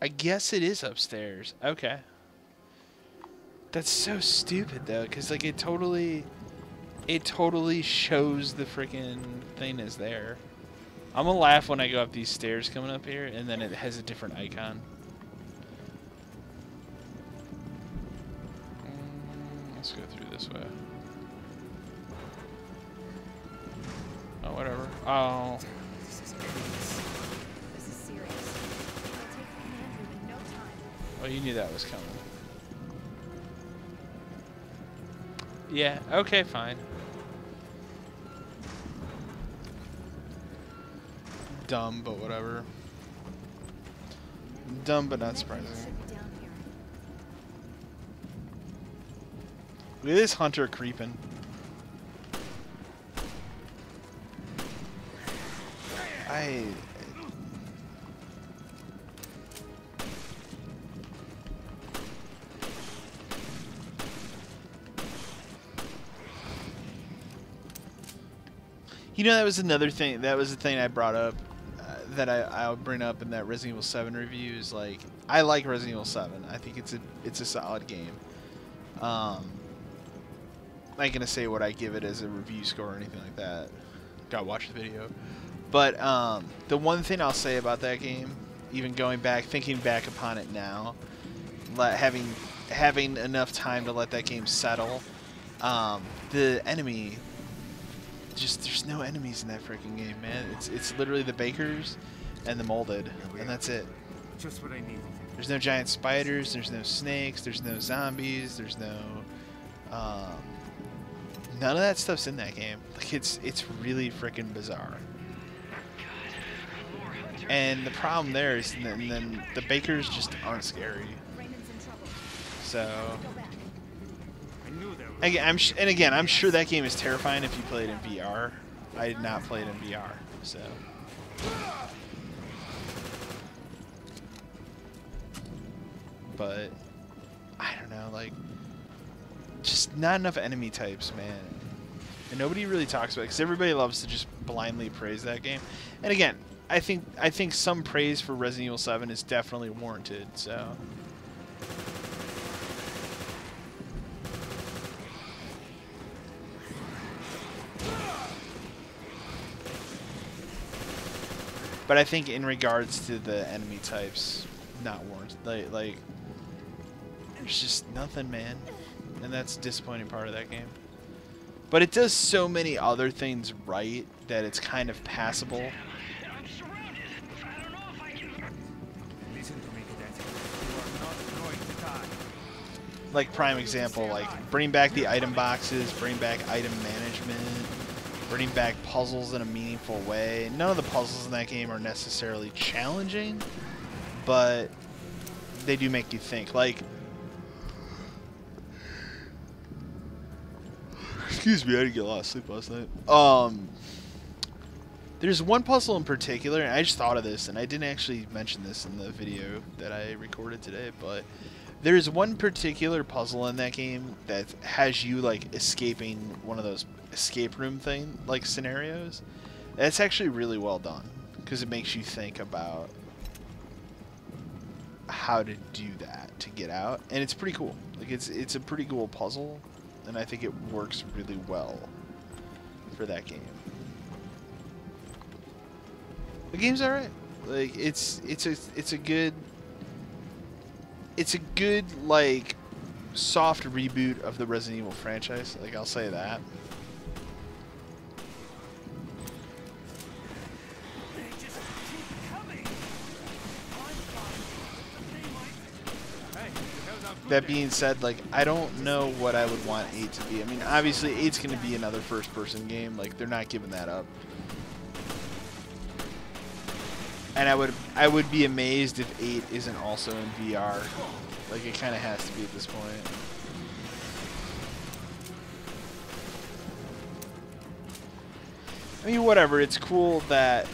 I guess it is upstairs. Okay. That's so stupid though, because like it totally shows the freaking thing is there. I'm gonna laugh when I go up these stairs coming up here, and then it has a different icon. Let's go through this way. Oh, whatever. Oh. This is serious. I'll take the command room in no time. Well, you knew that was coming. Yeah, okay, fine. Dumb, but whatever. Dumb, but not surprising. Look at this hunter creeping. You know, that was another thing. That was the thing I brought up. That I'll bring up in that Resident Evil 7 review is like, I like Resident Evil 7. I think it's a solid game. I'm not gonna say what I give it as a review score or anything like that. Gotta watch the video. But the one thing I'll say about that game, even going back, thinking back upon it now, having enough time to let that game settle, the enemy. There's no enemies in that freaking game, man. It's literally the Bakers and the Molded, and that's it. Just what I needed. There's no giant spiders. There's no snakes. There's no zombies. There's no none of that stuff's in that game. Like it's really freaking bizarre. And the problem there is, then the Bakers just aren't scary. So. Again, I'm sure that game is terrifying if you play it in VR. I did not play it in VR, so. But I don't know, like, just not enough enemy types, man. And nobody really talks about it because everybody loves to just blindly praise that game. And again, I think some praise for Resident Evil 7 is definitely warranted. So. But I think in regards to the enemy types, not warranted. Like there's just nothing, man. And that's the disappointing part of that game. But it does so many other things right that it's kind of passable. Listen to me, Cadet. You are not going to die. Like prime example, like bring back the item boxes, bring back item management. Bringing back puzzles in a meaningful way. None of the puzzles in that game are necessarily challenging, but they do make you think. Like, excuse me, I didn't get a lot of sleep last night. There's one puzzle in particular, and I just thought of this, and I didn't actually mention this in the video that I recorded today, but there's one particular puzzle in that game that has you like escaping one of those escape room thing like scenarios. That's actually really well done because it makes you think about how to do that to get out, and it's pretty cool. Like it's a pretty cool puzzle, and I think it works really well for that game. The game's alright. Like it's a good like soft reboot of the Resident Evil franchise. Like I'll say that. That being said, like I don't know what I would want 8 to be. I mean, obviously 8's going to be another first-person game. Like they're not giving that up. And I would be amazed if 8 isn't also in VR. Like it kind of has to be at this point. I mean, whatever. It's cool that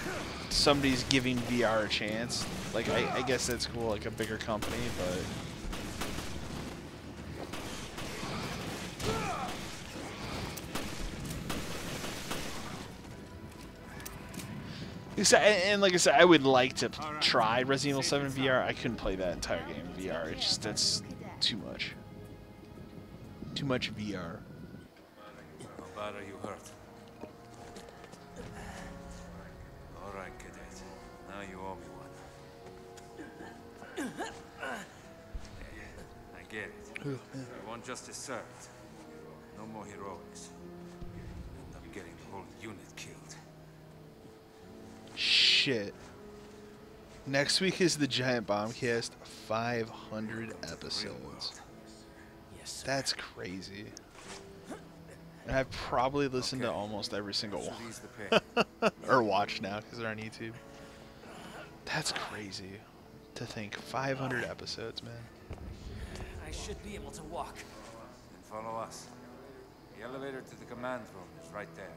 somebody's giving VR a chance. Like I guess that's cool. Like a bigger company, but. And like I said, I would like to try Resident Evil 7 VR. I couldn't play that entire game in VR. It's just, that's too much. Too much VR. How bad are you hurt? All right, cadet. Now you owe me one. I get it. You want justice served. No more heroics. End up getting the whole unit killed. Shit. Next week is the Giant Bombcast. 500 episodes. That's crazy. And I've probably listened to almost every single one. Or watched now because they're on YouTube. That's crazy. To think 500 episodes, man. I should be able to walk. Then follow us. The elevator to the command room is right there.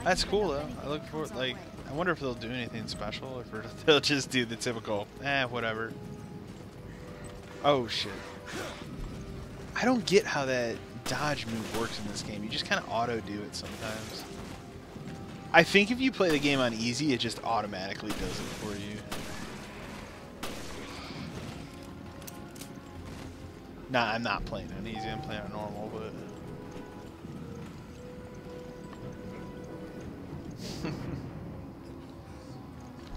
That's cool though. I look for like. I wonder if they'll do anything special, or if they'll just do the typical, whatever. Oh shit! I don't get how that dodge move works in this game. You just kind of auto do it sometimes. I think if you play the game on easy, it just automatically does it for you. Nah, I'm not playing on easy. I'm playing on normal, but.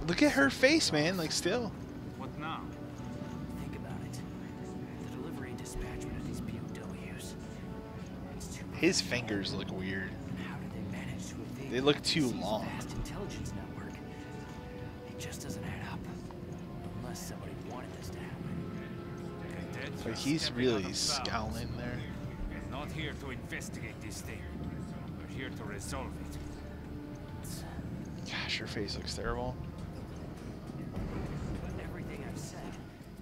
Look at her face, man. Like, still. What now? Think about it. The delivery and dispatchment of these POWs. His fingers look weird. How did they manage to evade? They look too long. Vast intelligence network. It just doesn't add up. Unless somebody wanted this to happen. Like, he's really scowling there. We're not here to investigate this thing. We're here to resolve it. Gosh, your face looks terrible. But everything I've said,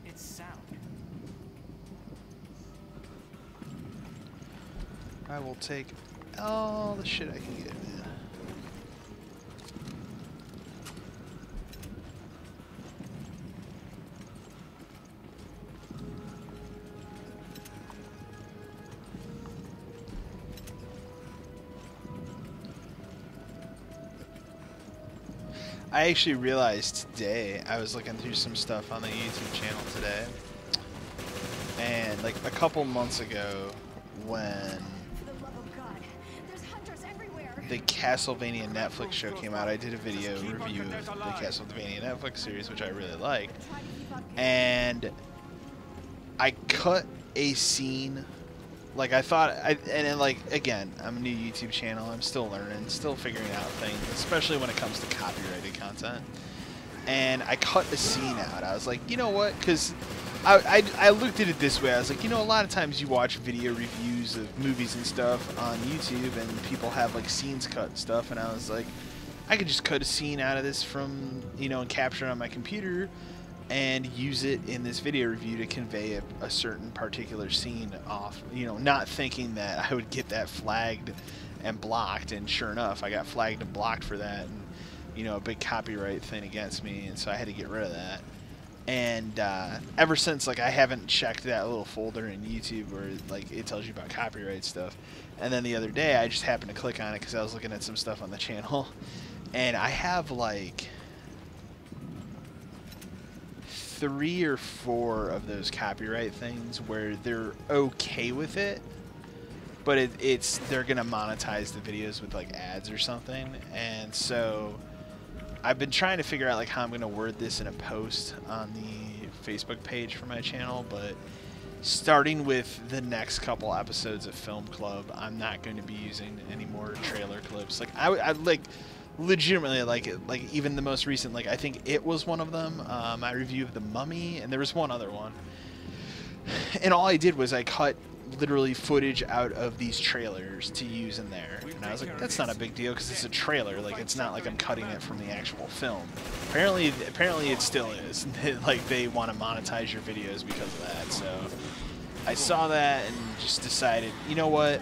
it's sound. I will take all the shit I can get, man. I actually realized today, I was looking through some stuff on the YouTube channel today, and like a couple months ago when the Castlevania Netflix show came out, I did a video review of the Castlevania Netflix series, which I really liked, and I cut a scene. Like, I thought, and then, like, again, I'm a new YouTube channel, I'm still learning, still figuring out things, especially when it comes to copyrighted content, and I cut a scene out. I was like, you know what, because I looked at it this way, I was like, you know, a lot of times you watch video reviews of movies and stuff on YouTube, and people have, like, scenes cut and stuff, and I was like, I could just cut a scene out of this from, you know, and capture it on my computer, and use it in this video review to convey a certain particular scene off, you know, not thinking that I would get that flagged and blocked, and sure enough, I got flagged and blocked for that, and, you know, a big copyright thing against me, and so I had to get rid of that. And ever since, like, I haven't checked that little folder in YouTube where, like, it tells you about copyright stuff. And then the other day, I just happened to click on it because I was looking at some stuff on the channel, and I have, like, 3 or 4 of those copyright things where they're okay with it, but they're gonna monetize the videos with like ads or something. And so I've been trying to figure out like how I'm gonna word this in a post on the Facebook page for my channel, but starting with the next couple episodes of Film Club, I'm not going to be using any more trailer clips. Like I like legitimately like it, like even the most recent, like I think it was one of them, my review of The Mummy, and there was one other one, and all I did was I cut literally footage out of these trailers to use in there, and I was like, that's not a big deal because it's a trailer, like it's not like I'm cutting it from the actual film. Apparently it still is. Like they want to monetize your videos because of that. So I saw that and just decided, you know what,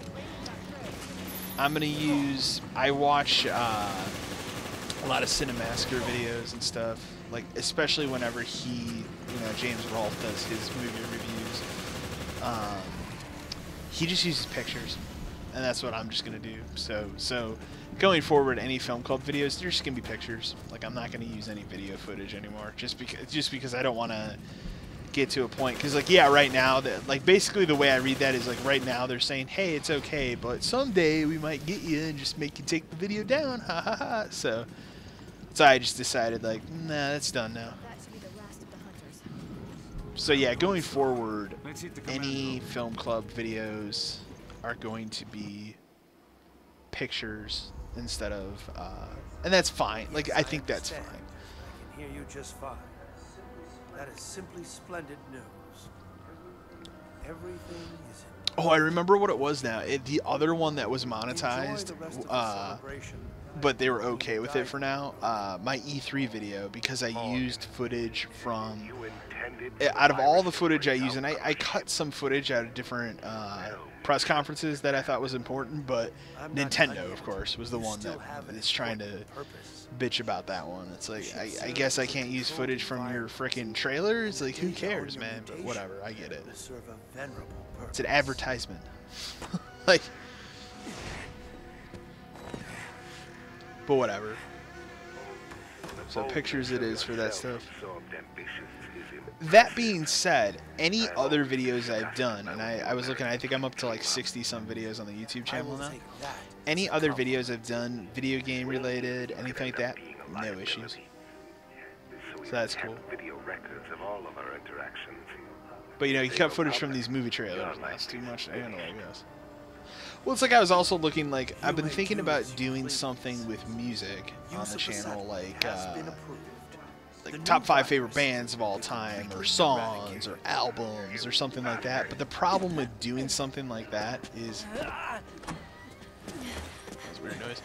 I'm gonna use. I watch a lot of Cinemassacre videos and stuff, like especially whenever James Rolfe does his movie reviews. He just uses pictures, and that's what I'm just gonna do. So going forward, any film club videos, they're just gonna be pictures. Like I'm not gonna use any video footage anymore, just because I don't want to get to a point. Because like right now, like basically the way I read that is like right now they're saying, hey, it's okay, but someday we might get you and just make you take the video down, ha ha ha. So I just decided like, nah, that's done now. So yeah, going forward, any film club videos are going to be pictures instead of, and that's fine. Like I think that's fine. I can hear you just fine. That is simply splendid news. Everything is. Oh, I remember what it was now. The other one that was monetized, but they were okay with it for now. My E3 video, because I used footage from. Out of all the footage I use, and I cut some footage out of different press conferences that I thought was important, but Nintendo, of course, was the one that is trying to bitch about that one. It's like, I guess I can't use footage from your frickin' trailers? Like, who cares, man? But whatever, I get it. It's an advertisement. Like, but whatever. So pictures it is for that stuff. That being said, any other videos I've done, and I was looking, I think I'm up to like 60 some videos on the YouTube channel now. Any other videos I've done, video game related, anything like that, no issues. So that's cool. But you know, you cut footage from these movie trailers, that's too much to handle, I guess. Well, it's like I was also looking, like, I've been thinking about doing something with music on the channel, like top 5 favorite bands of all time, or songs, or albums, or something like that. But the problem with doing something like that is... That's a weird noise.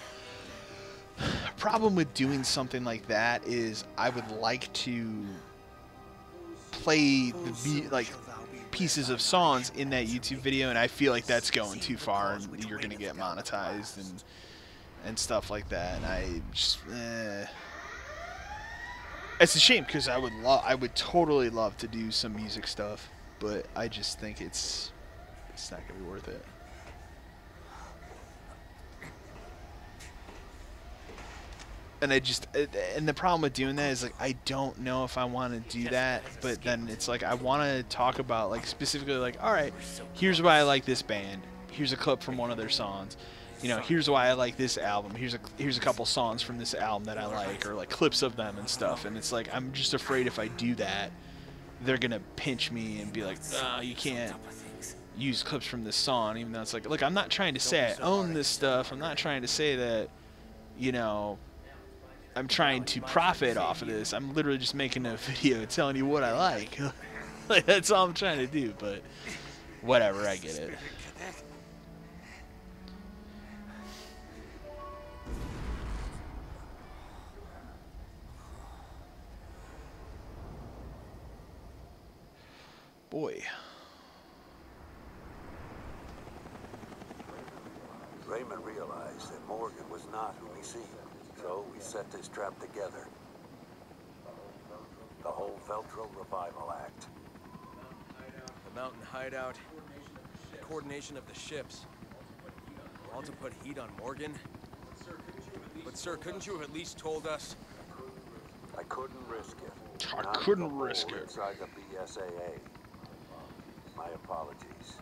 Problem with doing something like that is I would like to play the pieces of songs in that YouTube video, and I feel like that's going too far, and you're gonna get monetized and stuff like that. And I just, it's a shame because I would totally love to do some music stuff, but I just think it's not gonna be worth it. And and the problem with doing that is like I don't know if I want to do that, but then it's like I want to talk about like specifically like, all right, here's why I like this band. Here's a clip from one of their songs. You know, here's why I like this album. Here's a couple songs from this album that I like, or like clips of them and stuff. And it's like I'm just afraid if I do that, they're gonna pinch me and be like, oh, you can't use clips from this song, even though it's like, look, I'm not trying to say I own this stuff. I'm not trying to say that, you know, I'm trying to profit off of this. I'm literally just making a video telling you what I like. Like, that's all I'm trying to do, but whatever, I get it. Boy. Raymond realized that Morgan was not who he seemed. So we set this trap together. The whole Veltro Revival Act. The mountain hideout, the coordination of the ships, all to put heat on Morgan. But sir, couldn't you have at least told us? I couldn't risk it. I couldn't risk it. Inside the BSAA. My apologies.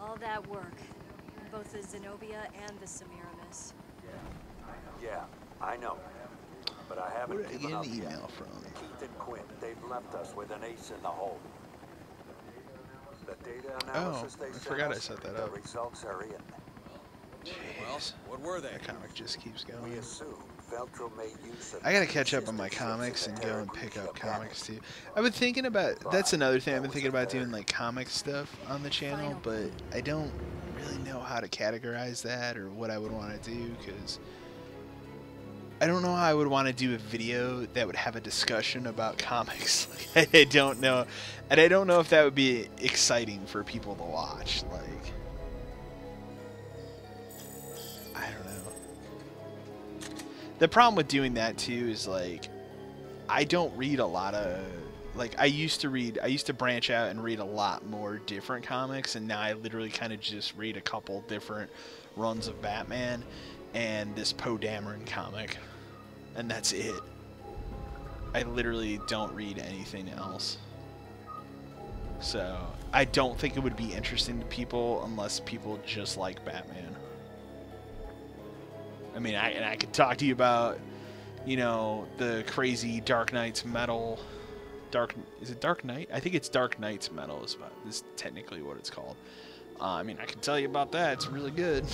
All that work, both the Zenobia and the Semiramis. Yeah, I know. But I haven't Where did I given get up an yet. email from? Keith and Quinn, they've left us with an ace in the hole. The data Oh, analysis they I sent forgot I us, set that the up. results are in. Jeez. What were they? That comic just keeps going. We assume Veltro made use of I gotta catch up on my comics and go and pick up comics too. I've been thinking about, that's another thing, I've been thinking about doing like comic stuff on the channel, but I don't really know how to categorize that or what I would want to do, because I don't know how I would want to do a video that would have a discussion about comics. Like, I don't know, and I don't know if that would be exciting for people to watch. Like, The problem with doing that too is like I don't read a lot of like I used to branch out and read a lot more different comics, and now I literally kind of just read a couple different runs of Batman and this Poe Dameron comic, and that's it. I literally don't read anything else. So I don't think it would be interesting to people unless people just like Batman. I mean, I could talk to you about, you know, the crazy Dark Knight's Metal. Is it Dark Knight? I think it's Dark Knight's Metal is technically what it's called. I mean, I can tell you about that. It's really good.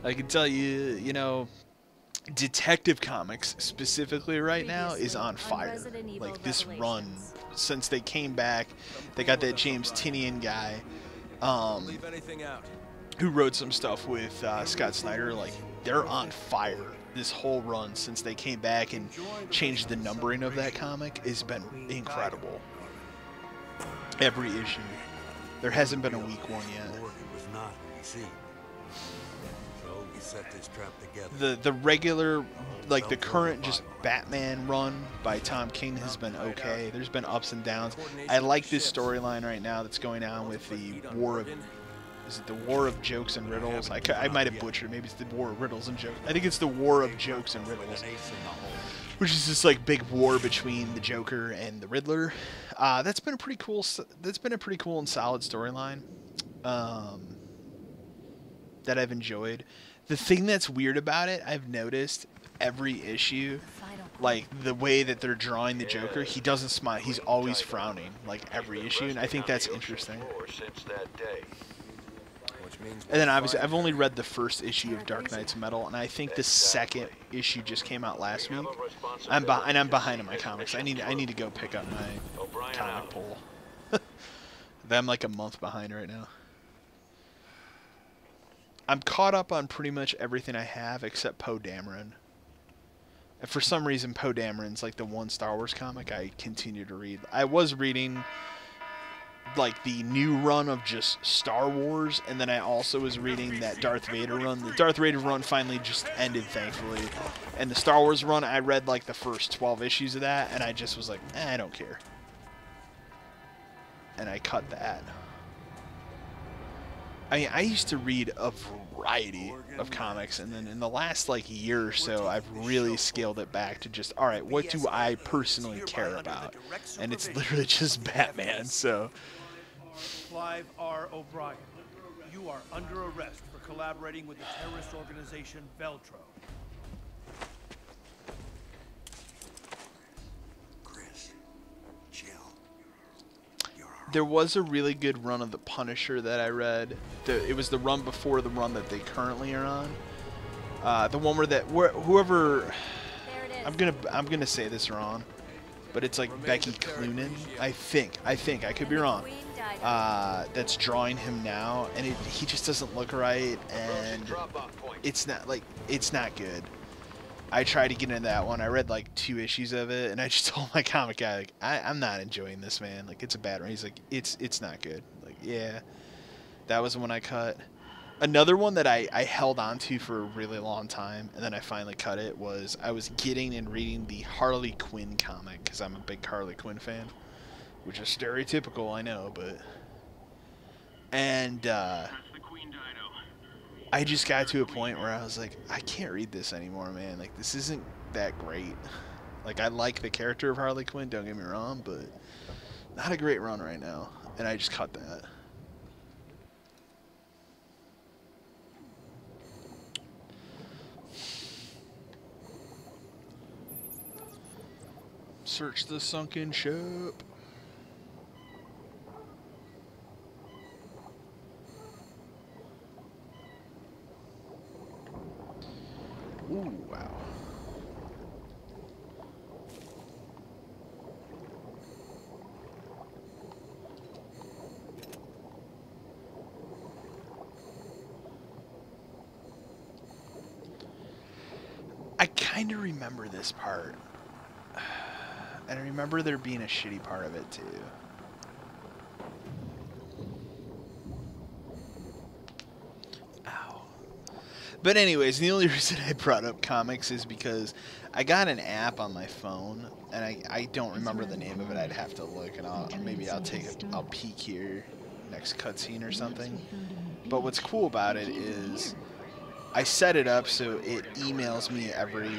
I can tell you, you know, Detective Comics specifically right now is on fire. Like this run, since they came back, they got that James Tynion guy, Leave anything out. who wrote some stuff with Scott Snyder. Like they're on fire. This whole run since they came back and changed the numbering of that comic has been incredible. Every issue. There hasn't been a weak one yet. Set this trap together. The regular, like the current just Batman run by Tom King has been okay. There's been ups and downs. I like this storyline right now that's going on with the War of, is it the War of Jokes and Riddles? I might have butchered it. Maybe it's the War of Riddles and Jokes. I think it's the War of Jokes and Riddles, which is this like big war between the Joker and the Riddler. That's been a pretty cool. That's been a pretty cool and solid storyline that I've enjoyed. The thing that's weird about it, I've noticed every issue, like the way that they're drawing the Joker, he doesn't smile. He's always frowning, like every issue, and I think that's interesting. And then obviously, I've only read the first issue of Dark Knight's Metal, and I think the second issue just came out last week. I'm behind on my comics. I need to go pick up my comic pool. I'm like a month behind right now. I'm caught up on pretty much everything I have except Poe Dameron. And for some reason, Poe Dameron's like the one Star Wars comic I continue to read. I was reading like the new run of just Star Wars, and then I also was reading that Darth Vader run. The Darth Vader run finally just ended, thankfully. And the Star Wars run, I read like the first 12 issues of that, and I just was like, I don't care. And I cut that. I mean, I used to read a variety of comics, and then in the last like year or so, I've really scaled it back to just, all right, what do I personally care about? And it's literally just Batman. So, Clive R. O'Brien, you are under arrest for collaborating with the terrorist organization Veltro. there was a really good run of The Punisher that I read. It was the run before the run that they currently are on. The one where whoever, I'm gonna say this wrong, but it's like Becky Cloonan. I think I could be wrong. That's drawing him now, and he just doesn't look right, and it's not good. I tried to get into that one. I read like 2 issues of it, and I just told my comic guy, like, I'm not enjoying this, man. Like, it's a bad run. He's like, it's not good. Like, yeah, that was the one I cut. Another one that I held on to for a really long time, and then I finally cut it, was I was getting and reading the Harley Quinn comic, because I'm a big Harley Quinn fan, which is stereotypical, I know, but... And, I just got to a point where I was like, I can't read this anymore, man. Like, this isn't that great. Like, I like the character of Harley Quinn, don't get me wrong, but not a great run right now. And I just cut that. Search the sunken ship. Ooh, wow. I kind of remember this part. And I remember there being a shitty part of it, too. But anyways, the only reason I brought up comics is because I got an app on my phone, and I don't remember the name of it. I'd have to look, and I'll peek here next cutscene or something. But what's cool about it is I set it up so it emails me every,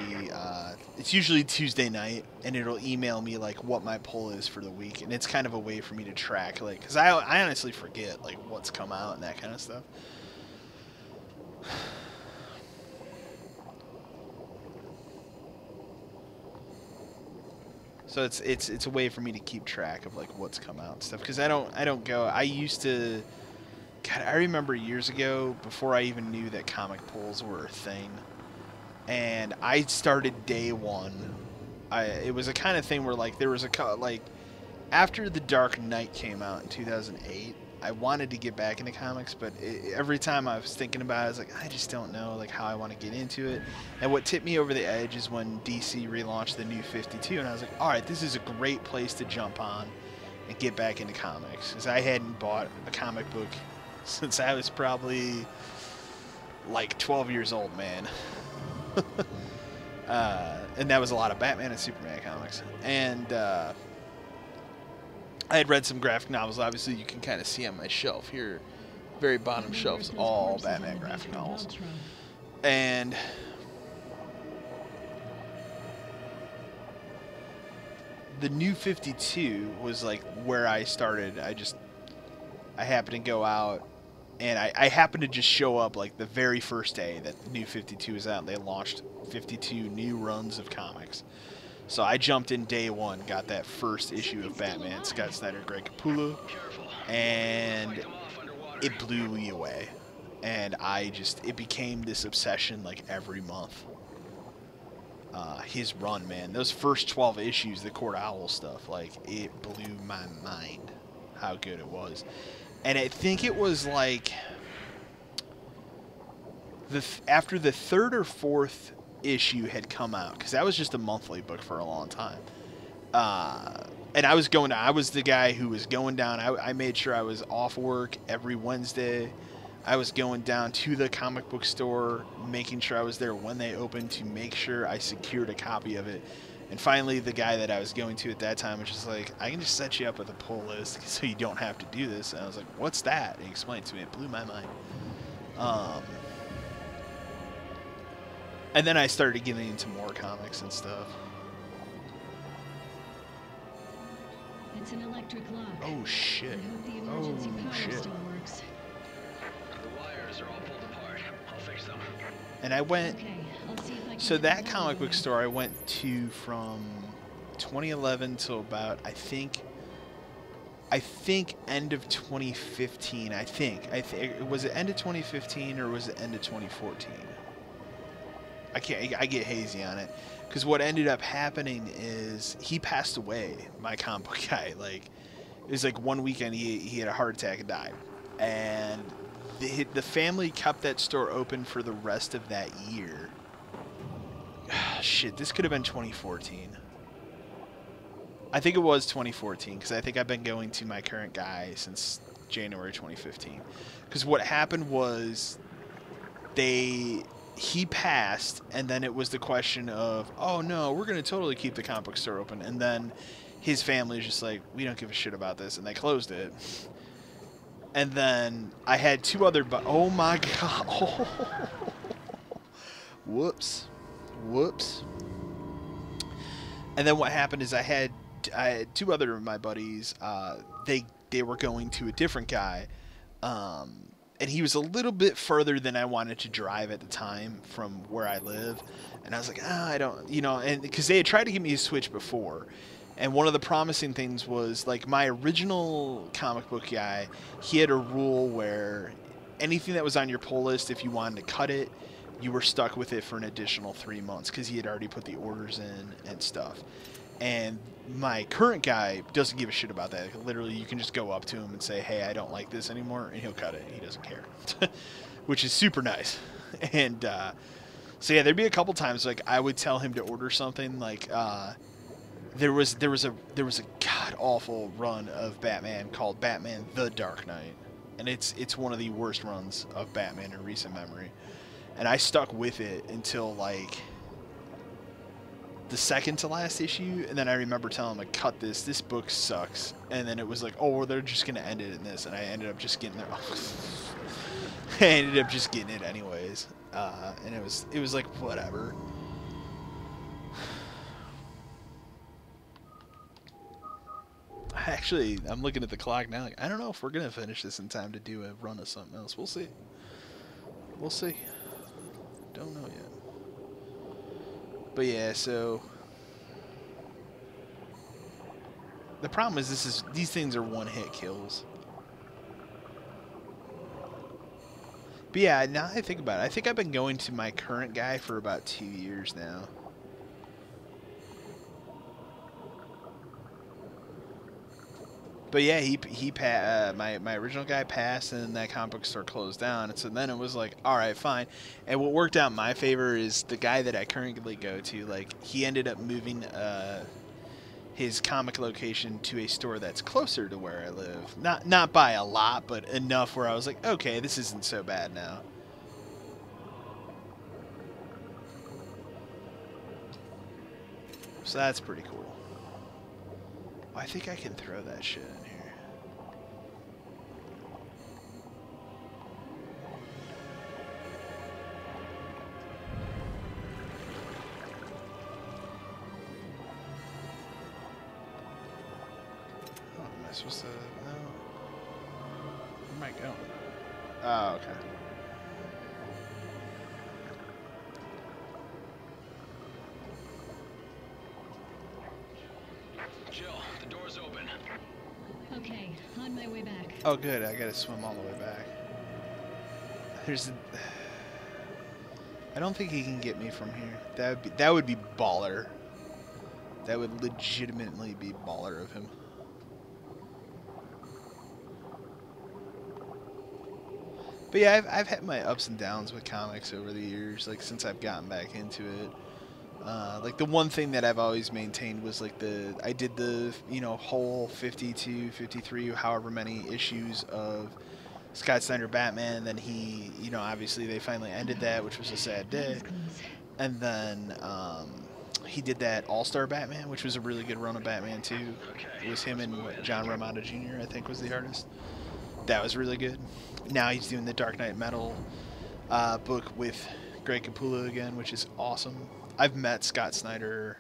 it's usually Tuesday night, and it'll email me, like, what my pull is for the week. And it's kind of a way for me to track, like, because I honestly forget, like, what's come out and that kind of stuff. So it's a way for me to keep track of, like, what's come out and stuff. Because I don't go, I used to... God, I remember years ago, before I even knew that comic pulls were a thing, and I started day one. It was a kind of thing where, like, there was after The Dark Knight came out in 2008, I wanted to get back into comics, but every time I was thinking about it, I was like, I just don't know, like, how I want to get into it. And what tipped me over the edge is when DC relaunched the New 52, and I was like, all right, this is a great place to jump on and get back into comics, because I hadn't bought a comic book since I was probably like 12 years old, man. And that was a lot of Batman and Superman comics. And I had read some graphic novels. Obviously, you can kind of see on my shelf here. Very bottom shelf is all Batman graphic novels. And the New 52 was like where I started. I happened to go out, and I happened to just show up like the very first day that the New 52 was out. They launched 52 new runs of comics. So I jumped in day one, got that first issue of Batman, Scott Snyder, Greg Capullo, and it blew me away. And it became this obsession like every month. His run, man. Those first 12 issues, the Court Owl stuff, like, it blew my mind how good it was. And I think it was like after the third or fourth issue had come out, because that was just a monthly book for a long time. And I was the guy who was going down. I made sure I was off work every Wednesday. I was going down to the comic book store, making sure I was there when they opened to make sure I secured a copy of it. And finally, the guy that I was going to at that time was just like, I can just set you up with a pull list so you don't have to do this. And I was like, what's that? And he explained to me. It blew my mind. And then I started getting into more comics and stuff. It's an electric lock. Oh, shit. I hope the emergency power still works. The wires are all pulled apart. I'll fix them. And I went... Okay, I'll see if I can So get that the comic book going. store I went to from 2011 till about, I think end of 2015. Was it end of 2015 or was it end of 2014? I get hazy on it, because what ended up happening is he passed away, my comic book guy. Like, it was like one weekend he had a heart attack and died, and the family kept that store open for the rest of that year. Shit, this could have been 2014. I think it was 2014, because I think I've been going to my current guy since January 2015. Because what happened was he passed, and then it was the question of, oh no, we're going to totally keep the comic book store open. And then his family was just like, we don't give a shit about this, and they closed it. And then I had two other, oh my god, oh. Whoops. And then what happened is I had two other of my buddies, they were going to a different guy, and he was a little bit further than I wanted to drive at the time from where I live. And I was like, I don't, and because they had tried to give me a Switch before. And one of the promising things was, like, my original comic book guy, he had a rule where anything that was on your pull list, if you wanted to cut it, you were stuck with it for an additional 3 months, because he had already put the orders in and stuff. And my current guy doesn't give a shit about that. Like, literally, you can just go up to him and say, hey, I don't like this anymore, and he'll cut it. He doesn't care, which is super nice. And so yeah, there'd be a couple times like I would tell him to order something. Like there was a god awful run of Batman called Batman: The Dark Knight, and it's one of the worst runs of Batman in recent memory. And I stuck with it until like the second to last issue, and then I remember telling him, like, cut this book sucks. And then it was like, oh, well, they're just gonna end it in this, and I ended up just getting there. I ended up just getting it anyways, and it was like whatever. Actually, I'm looking at the clock now. Like, I don't know if we're gonna finish this in time to do a run of something else. We'll see. We'll see. Don't know yet. But yeah, so the problem is these things are one-hit kills. But yeah, now that I think about it, I think I've been going to my current guy for about 2 years now. But yeah, my original guy passed, and then that comic book store closed down. And so then it was like, all right, fine. And what worked out in my favor is the guy that I currently go to, like, he ended up moving his comic location to a store that's closer to where I live. Not by a lot, but enough where I was like, okay, this isn't so bad now. So that's pretty cool. I think I can throw that shit in here. Oh, am I supposed to? No. Where am I going? Oh, okay. Jill, the door's open. Okay, on my way back. Oh, good. I gotta swim all the way back. I don't think he can get me from here. That would be baller. That would legitimately be baller of him. But yeah, I've had my ups and downs with comics over the years, like since I've gotten back into it. Like the one thing that I've always maintained was like I did the, you know, whole 52, 53, however many issues of Scott Snyder Batman, and then he, you know, obviously they finally ended that, which was a sad day. And then he did that All-Star Batman, which was a really good run of Batman too. It was him and John Romita Jr., I think, was the artist. That was really good. Now he's doing the Dark Knight Metal book with Greg Capullo again, which is awesome. I've met Scott Snyder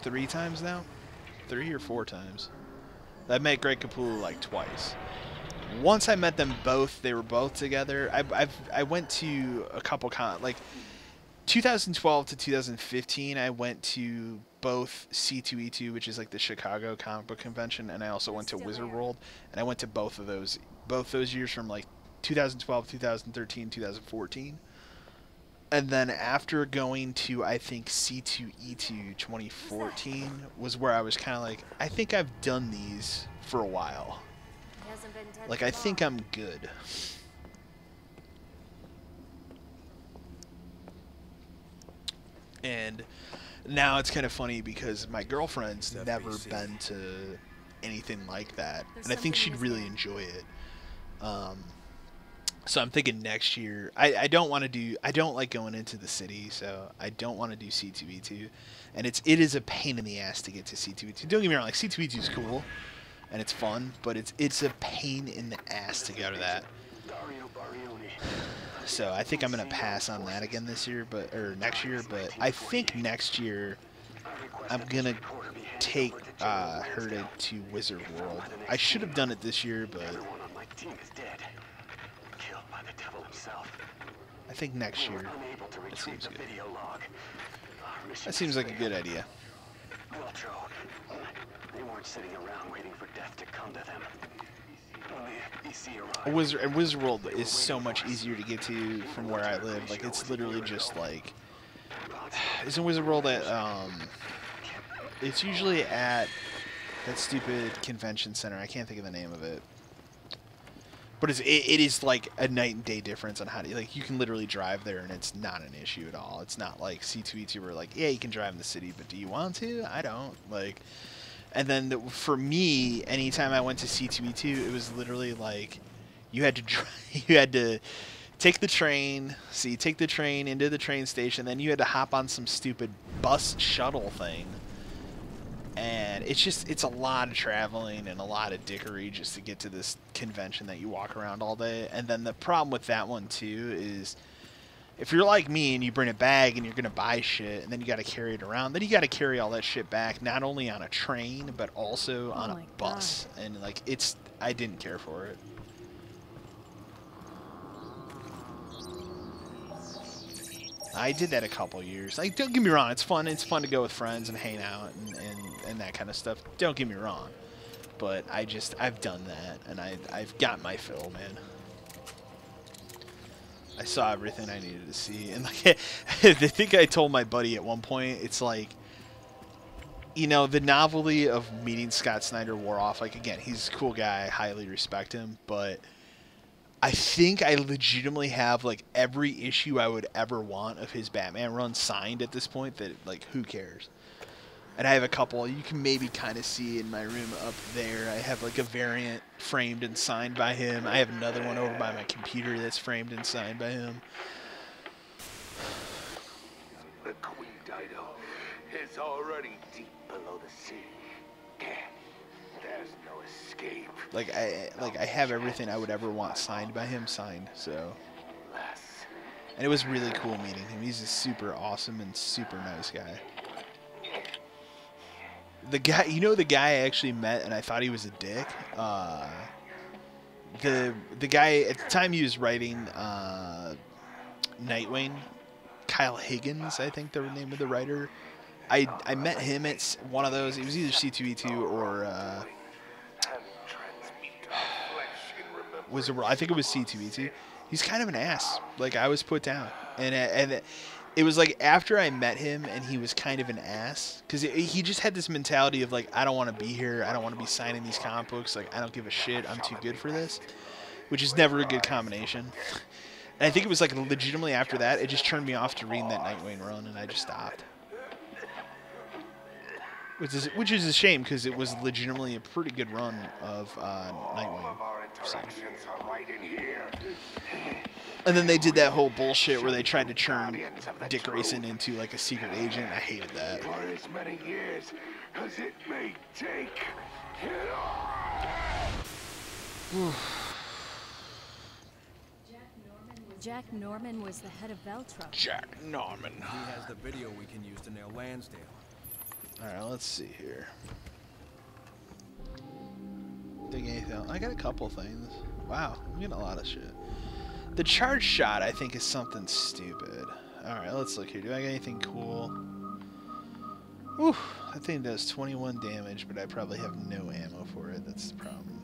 3 times now. 3 or 4 times. I've met Greg Capullo like twice. Once I met them both, they were both together. I went to a couple like 2012 to 2015. I went to both C2E2, which is like the Chicago comic book convention, and I also went to Wizard World, and I went to both of those years from like 2012, 2013, 2014. And then after going to, I think, C2E2 2014 was where I was kind of like, I think I've done these for a while. Like, I think I'm good. And now it's kind of funny because my girlfriend's never been to anything like that. And I think she'd really enjoy it. So I'm thinking next year, I don't like going into the city, so I don't want to do C2E2. And it is a pain in the ass to get to C2E2. Don't get me wrong, like C2E2 is cool, and it's fun, but it's a pain in the ass to go to that. So I think I'm going to pass on that again this year, or next year, but I think next year I'm going to take her to Wizard World. I should have done it this year, but I think next year, that seems good. That seems like a good idea. They weren't sitting around waiting for death to come to them. Wizard World is so much easier to get to from where I live. Like, it's literally just like, isn't Wizard World at, it's usually at that stupid convention center. I can't think of the name of it. But it is like a night and day difference on how to, like, you can literally drive there and it's not an issue at all. It's not like C2E2 where, like, yeah, you can drive in the city, but do you want to? I don't. Like, and then for me, anytime I went to C2E2, it was literally like, you had to you had to take the train. So you take the train into the train station, then you had to hop on some stupid bus shuttle thing. And it's a lot of traveling and a lot of dickery just to get to this convention that you walk around all day. And then the problem with that one too is if you're like me and you bring a bag and you're going to buy shit and then you got to carry it around, then you got to carry all that shit back, not only on a train, but also on a bus. And like, I didn't care for it. I did that a couple years. Like, don't get me wrong, it's fun. It's fun to go with friends and hang out and that kind of stuff. Don't get me wrong. But I've done that, and I've got my fill, man. I saw everything I needed to see. And like, I think I told my buddy at one point, it's like, you know, the novelty of meeting Scott Snyder wore off. Like, again, he's a cool guy. I highly respect him, but I think I legitimately have, like, every issue I would ever want of his Batman run signed at this point that, like, who cares? And I have a couple you can maybe kind of see in my room up there. I have, like, a variant framed and signed by him. I have another one over by my computer that's framed and signed by him. The Queen Dido is already deep below the sea. There's no escape. Like I have everything I would ever want signed by him signed, so. And it was really cool meeting him. He's a super awesome and super nice guy. The guy, you know, the guy I actually met and I thought he was a dick. The guy at the time he was writing Nightwing, Kyle Higgins, I think the name of the writer. I met him at one of those. It was either C2E2 or I think it was C2E2. He's kind of an ass. Like, I was put down, and it was like after I met him and he was kind of an ass because he just had this mentality of like, I don't want to be here. I don't want to be signing these comic books. Like, I don't give a shit. I'm too good for this, which is never a good combination. And I think it was like legitimately after that, it just turned me off to reading that Nightwing run, and I just stopped. Which is a shame because it was legitimately a pretty good run of Nightwing. So. And then they did that whole bullshit where they tried to turn Dick Grayson into like a secret agent. I hated that. For as many years as it may take. Jack Norman was the head of Veltro. Jack Norman. He has the video we can use to nail Lansdale. Alright, let's see here. Think anything else? I got a couple things. Wow, I'm getting a lot of shit. The charge shot, I think, is something stupid. Alright, let's look here. Do I got anything cool? Whew, that thing does 21 damage, but I probably have no ammo for it. That's the problem.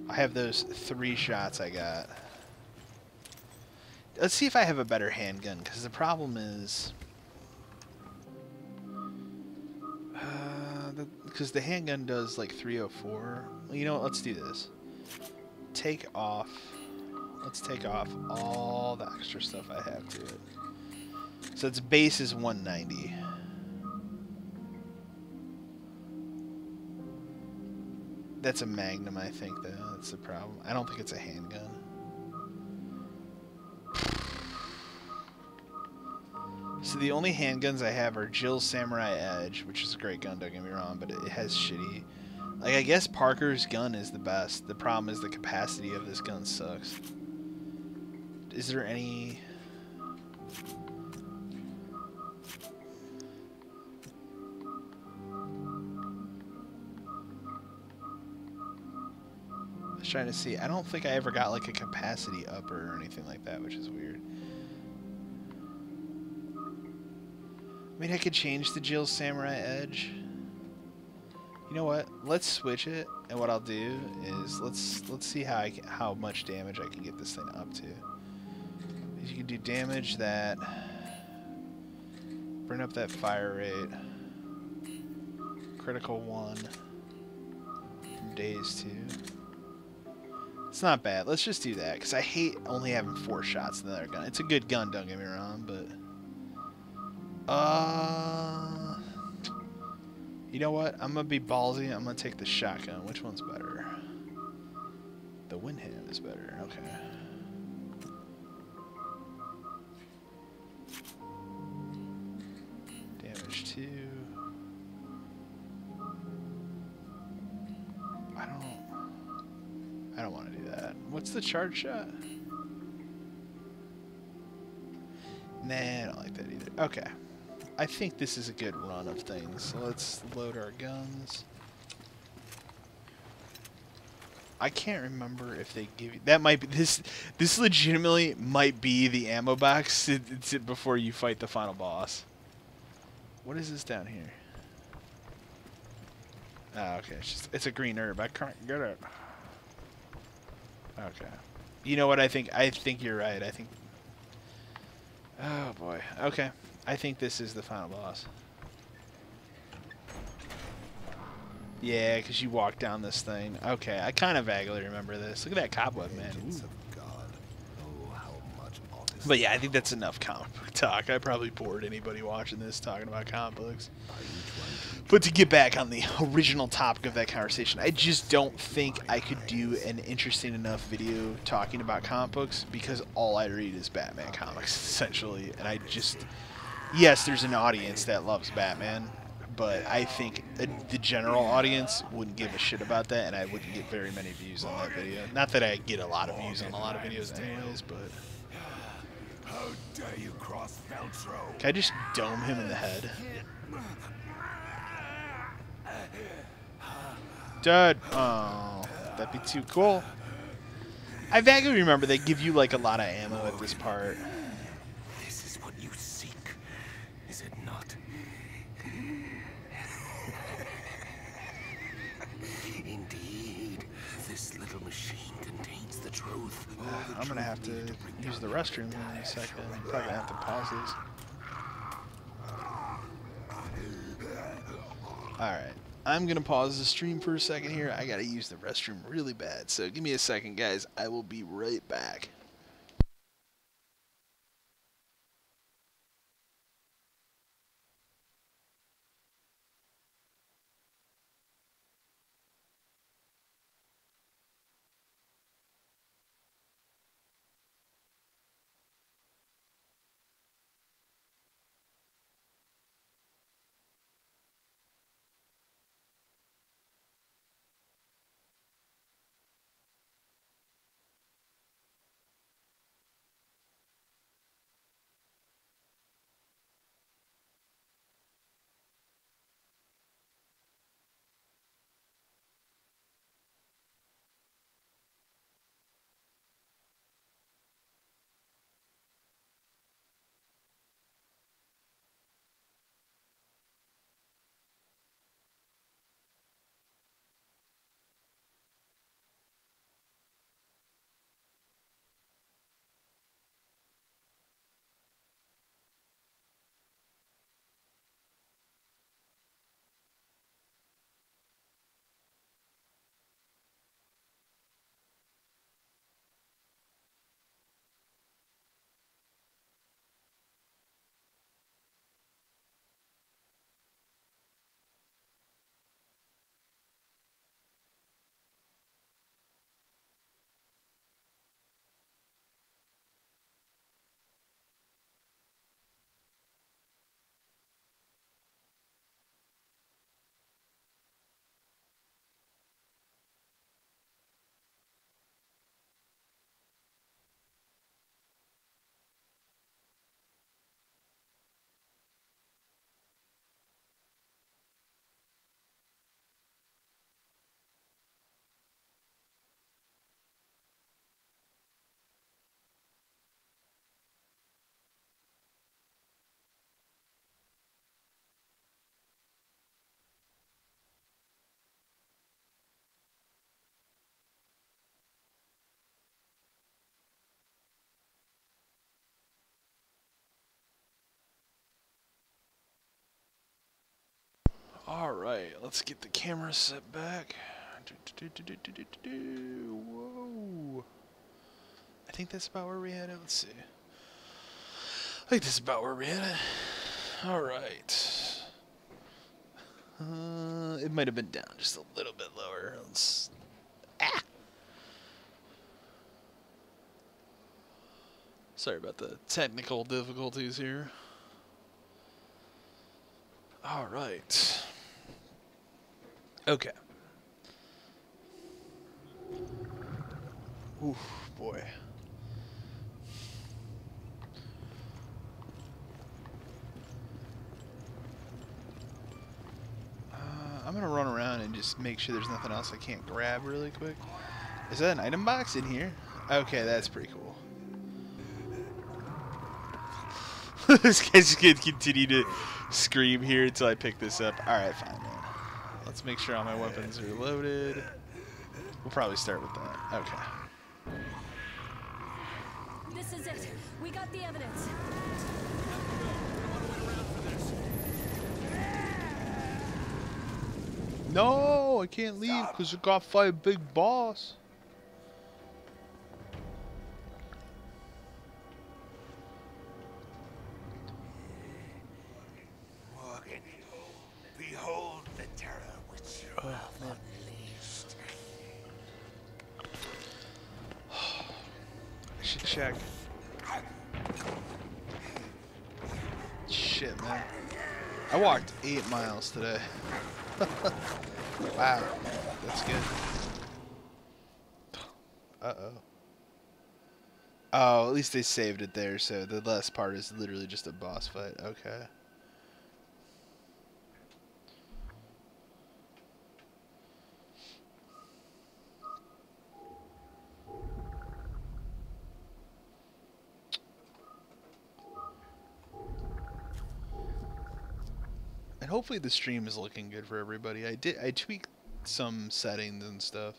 I have those 3 shots I got. Let's see if I have a better handgun, because the problem is... because the handgun does like 304. Well, you know what? Let's do this. Take off. Let's take off all the extra stuff I have to it. So its base is 190. That's a Magnum, I think, though. That's the problem. I don't think it's a handgun. So the only handguns I have are Jill's Samurai Edge, which is a great gun, don't get me wrong, but it has shitty... Like, I guess Parker's gun is the best. The problem is the capacity of this gun sucks. Is there any... I was trying to see. I don't think I ever got, like, a capacity upper or anything like that, which is weird. I mean, I could change the Jill's Samurai Edge. You know what? Let's switch it, and what I'll do is let's see how much damage I can get this thing up to. You can do damage that, bring up that fire rate, critical 1, daze 2. It's not bad. Let's just do that because I hate only having 4 shots in the other gun. It's a good gun, don't get me wrong, but. You know what? I'm gonna be ballsy. I'm gonna take the shotgun. Which one's better? The Windham is better. Okay. Damage 2. I don't want to do that. What's the charge shot? Nah, I don't like that either. Okay. I think this is a good run of things. So let's load our guns. I can't remember if they give you... That might be... This legitimately might be the ammo box before you fight the final boss. What is this down here? Oh, okay. It's a green herb. I can't get it. Okay. You know what I think? I think you're right. I think... Oh, boy. Okay. I think this is the final boss. Yeah, because you walk down this thing. Okay, I kind of vaguely remember this. Look at that cobweb, man. But yeah, I think that's enough comic book talk. I probably bored anybody watching this talking about comic books. But to get back on the original topic of that conversation, I just don't think I could do an interesting enough video talking about comic books because all I read is Batman comics, essentially. And I just... Yes, there's an audience that loves Batman, but I think the general audience wouldn't give a shit about that, and I wouldn't get very many views on that video. Not that I get a lot of views on a lot of videos anyways, but... How dare you cross Veltro? Can I just dome him in the head? Dud. Oh, that'd be too cool. I vaguely remember they give you like a lot of ammo at this part. This is what you seek, is it not? Indeed, this little machine contains the truth. I'm gonna have to use the restroom in a second. I'm probably gonna have to pause this. Alright, I'm gonna pause the stream for a second here. I gotta use the restroom really bad, so give me a second, guys. I will be right back. Alright, let's get the camera set back. Whoa. I think that's about where we had it. Let's see. I think this is about where we had it. Alright. It might have been down just a little bit lower. Sorry about the technical difficulties here. All right. Okay. Oof, boy. I'm gonna run around and just make sure there's nothing else I can't grab really quick. Is that an item box in here? Okay, that's pretty cool. This guy's gonna continue to scream here until I pick this up. Alright, fine, man. Let's make sure all my weapons are loaded. We'll probably start with that. Okay. This is it. We got the evidence. No, I can't leave because I got fight big boss. Morgan, behold the terror which you have unleashed. I should check. Shit, man. I walked 8 miles today. Wow, that's good. Uh-oh. Oh, at least they saved it there, so the last part is literally just a boss fight. Okay. And hopefully the stream is looking good for everybody. I tweaked some settings and stuff.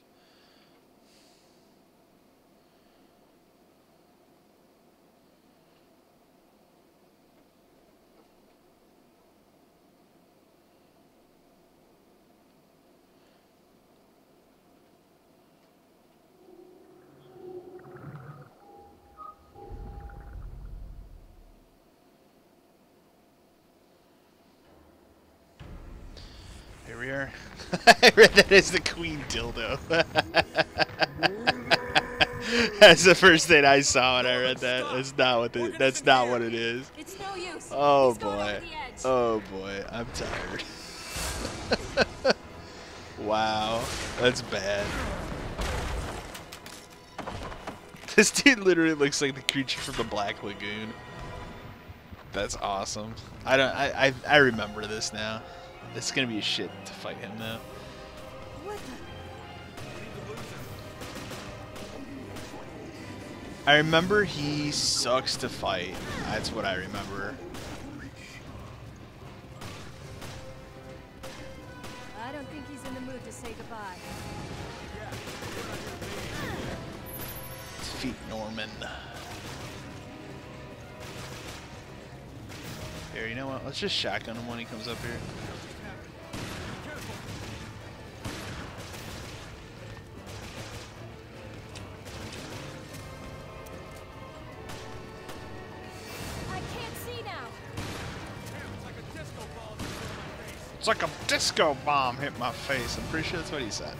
Here we are. I read that as the queen dildo. That's the first thing I saw when I read that. That's not what that's not what it is. It's no use. Oh boy. Oh boy. I'm tired. Wow. That's bad. This dude literally looks like the creature from the Black Lagoon. That's awesome. I remember this now. It's gonna be a shit to fight him now. What the? I remember he sucks to fight. That's what I remember. I don't think he's in the mood to say goodbye. Defeat Norman. Here, you know what? Let's just shotgun him when he comes up here. It's like a disco bomb hit my face. I'm pretty sure that's what he said.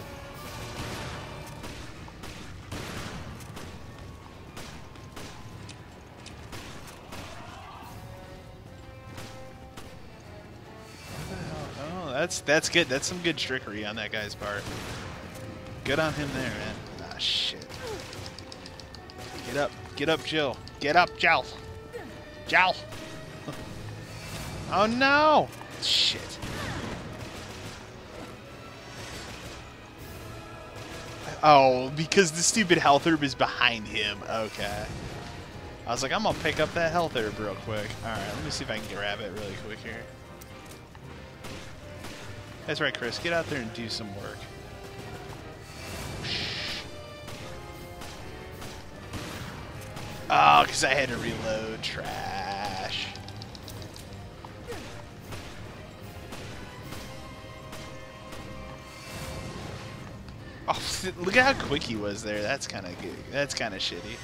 What the hell? Oh, that's good. That's some good trickery on that guy's part. Good on him there, man. Ah, shit. Get up, Jill. Get up, Jill. Jill. Oh no! Shit. Oh, because the stupid health herb is behind him. Okay. I was like, I'm gonna pick up that health herb real quick. Alright, let me see if I can grab it really quick here. That's right, Chris. Get out there and do some work. Oh, because I had to reload. Trash. Oh, look at how quick he was there. That's kind of good. That's kind of shitty.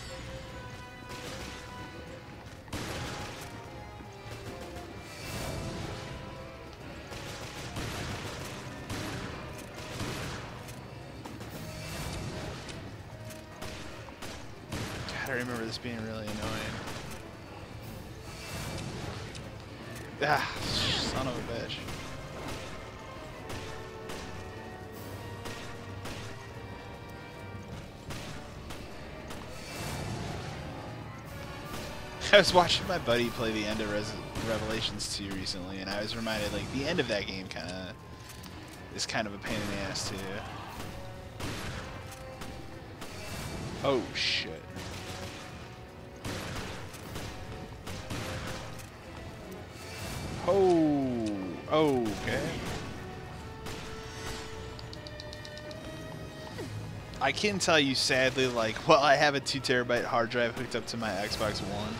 God, I remember this being really annoying. Ah, son of a bitch. I was watching my buddy play the end of Revelations 2 recently, and I was reminded, like, the end of that game is kind of a pain in the ass, too. Oh, shit. Oh, okay. I can tell you sadly, like, well, I have a 2 terabyte hard drive hooked up to my Xbox One,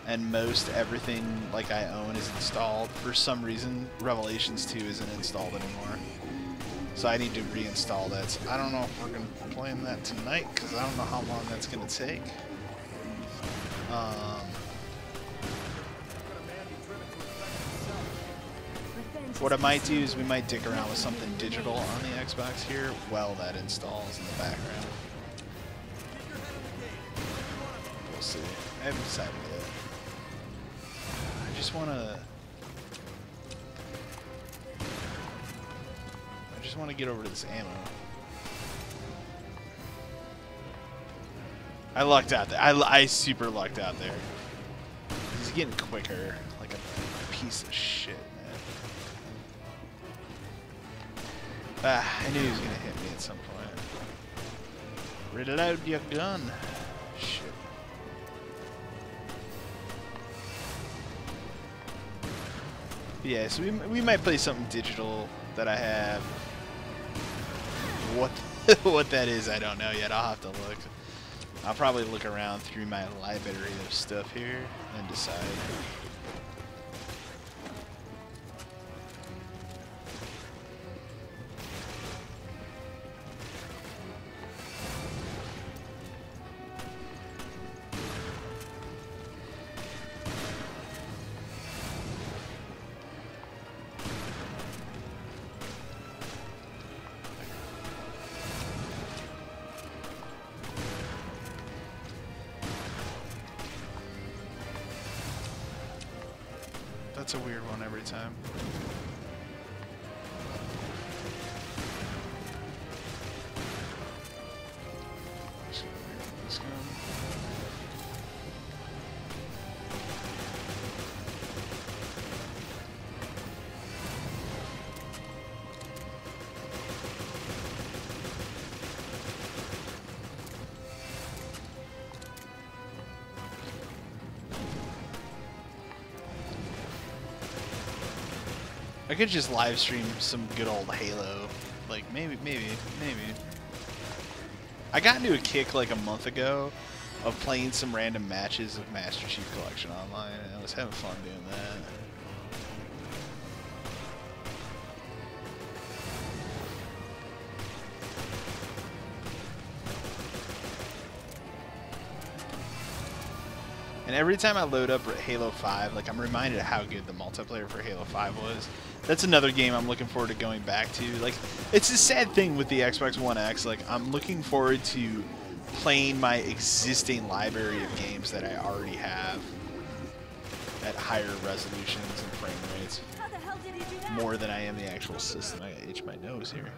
and most everything like I own is installed. For some reason, Revelations 2 isn't installed anymore, so I need to reinstall that. So I don't know if we're gonna be playing that tonight because I don't know how long that's gonna take. What I might do is we might dick around with something digital on the Xbox here while that installs in the background. We'll see. I haven't decided yet. I just want to get over to this ammo. I lucked out there. I super lucked out there. He's getting quicker, like a piece of shit. I knew he was gonna hit me at some point. Reload your gun. Shit. Yeah, so we might play something digital that I have. What that is, I don't know yet. I'll have to look. I'll probably look around through my library of stuff here and decide. That's a weird one every time. This gun. I could just live stream some good old Halo. Like, maybe. I got into a kick like a month ago of playing some random matches of Master Chief Collection online, and I was having fun doing that. And every time I load up Halo 5, like, I'm reminded of how good the multiplayer for Halo 5 was. That's another game I'm looking forward to going back to. Like, it's a sad thing with the Xbox One X. Like, I'm looking forward to playing my existing library of games that I already have at higher resolutions and frame rates. More than I am the actual system. I gotta itch my nose here.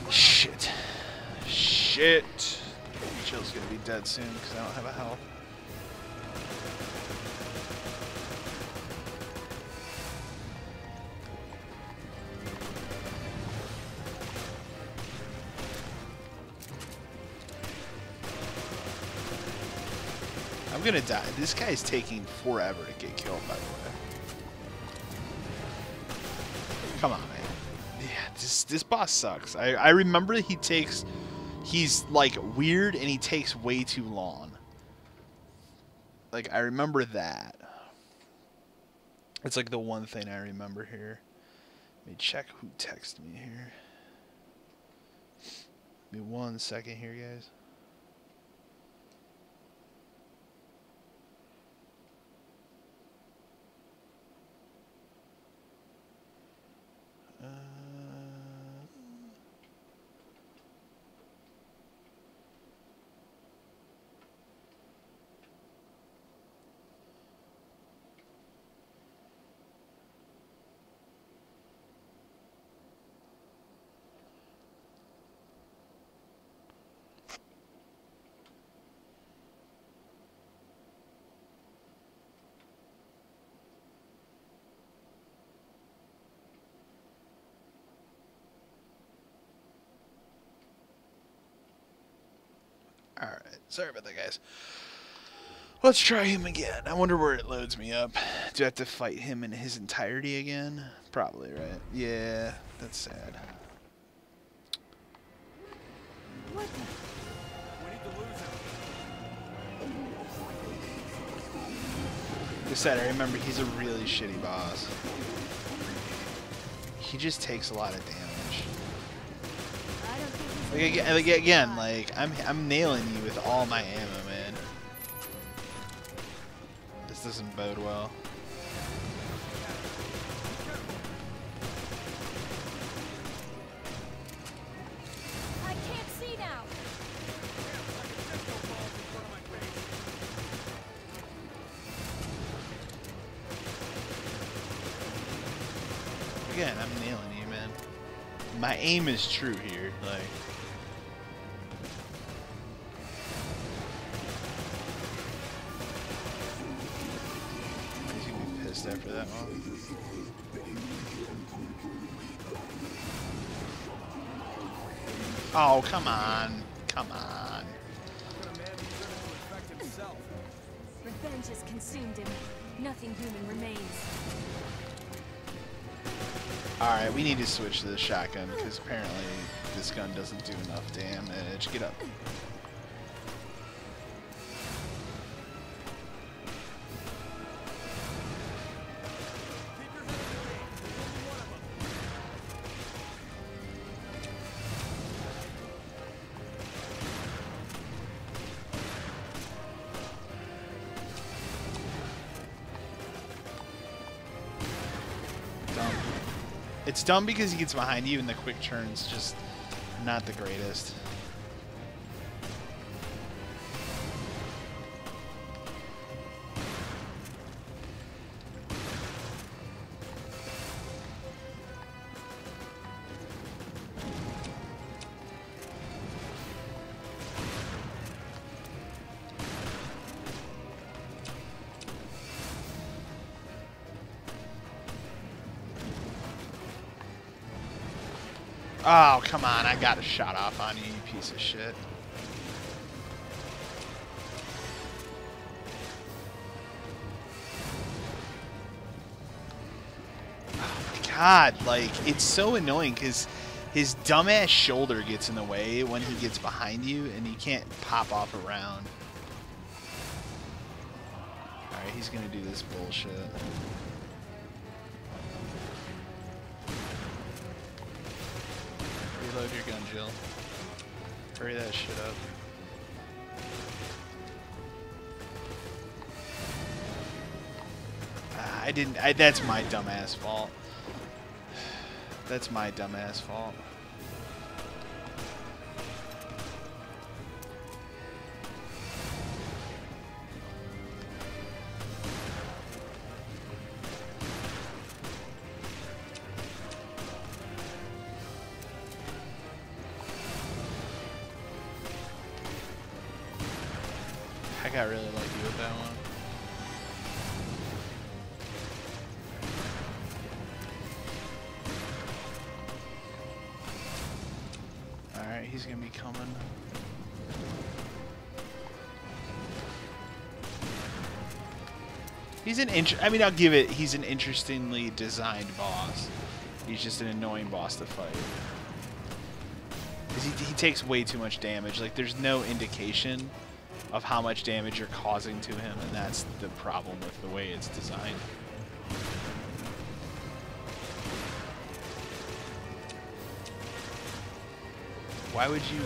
Shit. Chill's gonna be dead soon because I don't have a health. I'm gonna die. This guy's taking forever to get killed, by the way. Come on, man. Yeah, this boss sucks. I remember he's like weird and he takes way too long. Like, I remember that. It's like the one thing I remember here. Let me check who texted me here. Give me 1 second here, guys. Alright, sorry about that, guys. Let's try him again. I wonder where it loads me up. Do I have to fight him in his entirety again? Probably, right? Yeah, that's sad. What the? Just said, I remember he's a really shitty boss. He just takes a lot of damage. Like, I'm nailing you with all my ammo, man. This doesn't bode well. I can't see now. Again, I'm nailing you, man. My aim is true here, like. He's gonna be pissed after that one. Oh, come on. Come on. Revenge has consumed him. Nothing human remains. Alright, we need to switch to the shotgun because apparently this gun doesn't do enough damage. Get up. It's dumb because he gets behind you and the quick turn's just not the greatest. Oh, come on. I got a shot off on you, you piece of shit. Oh my god, like, it's so annoying because his dumbass shoulder gets in the way when he gets behind you and he can't pop off around. Alright, he's gonna do this bullshit. Reload your gun, Jill. Hurry that shit up. That's my dumbass fault. That's my dumbass fault. I got really lucky with that one. Alright, he's gonna be coming. He's an I'll give it, he's an interestingly designed boss. He's just an annoying boss to fight. Because he takes way too much damage. Like, there's no indication of how much damage you're causing to him, and that's the problem with the way it's designed. Why would you...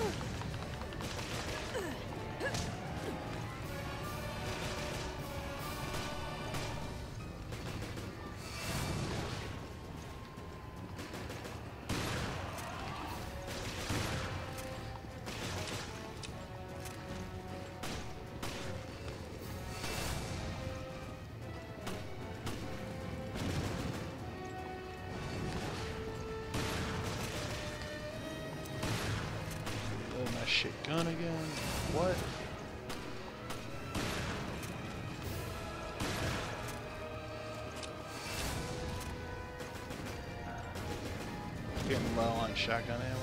my shit gun again? What? Getting low on shotgun ammo.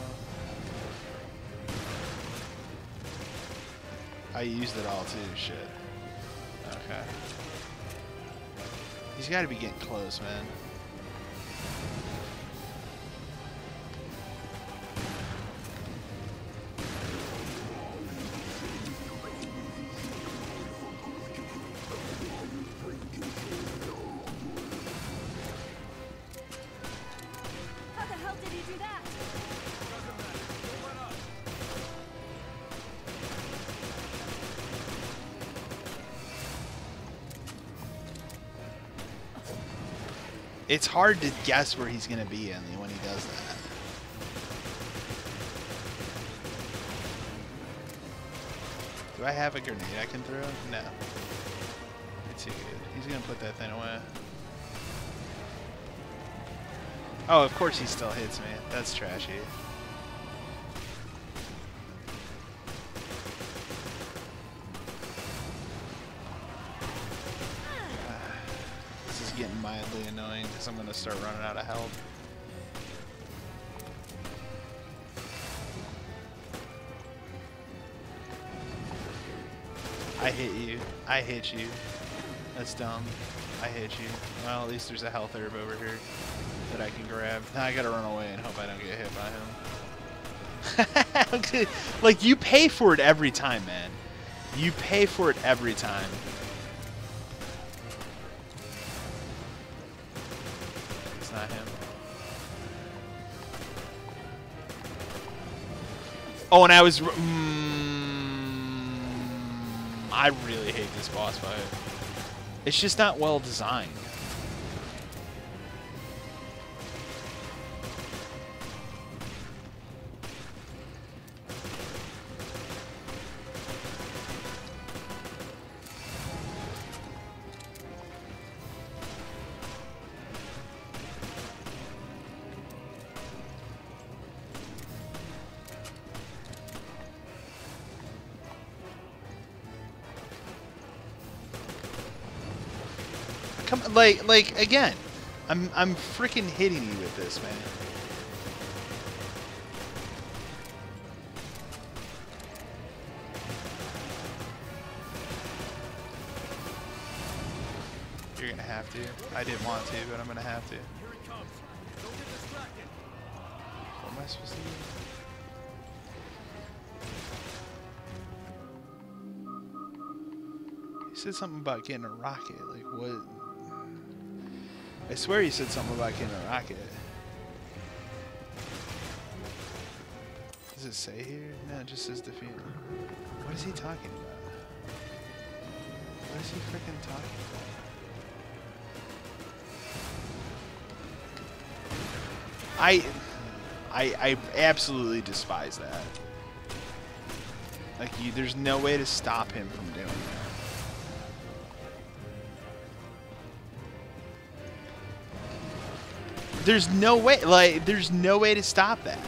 I used it all too. Shit. Okay. He's got to be getting close, man. How the hell did he do that? It's hard to guess where he's gonna be when he does that. Do I have a grenade I can throw? No. It's too good. He's gonna put that thing away. Oh, of course he still hits me. That's trashy. This is getting mildly annoying because I'm gonna start running out of health. I hit you. I hit you. That's dumb. I hit you. Well, at least there's a health herb over here that I can grab. Now I gotta run away and hope I don't get hit by him. Like, you pay for it every time, man. You pay for it every time. It's not him. Oh, and I was... I really hate this boss fight. It's just not well designed. Like again, I'm freaking hitting you with this, man. You're gonna have to. I didn't want to, but I'm gonna have to. What am I supposed to do? He said something about getting a rocket. Like what? I swear he said something about getting a rocket. Does it say here? No, it just says defeat. What is he talking about? What is he freaking talking about? I absolutely despise that. Like, there's no way to stop him from doing that. There's no way, like, there's no way to stop that.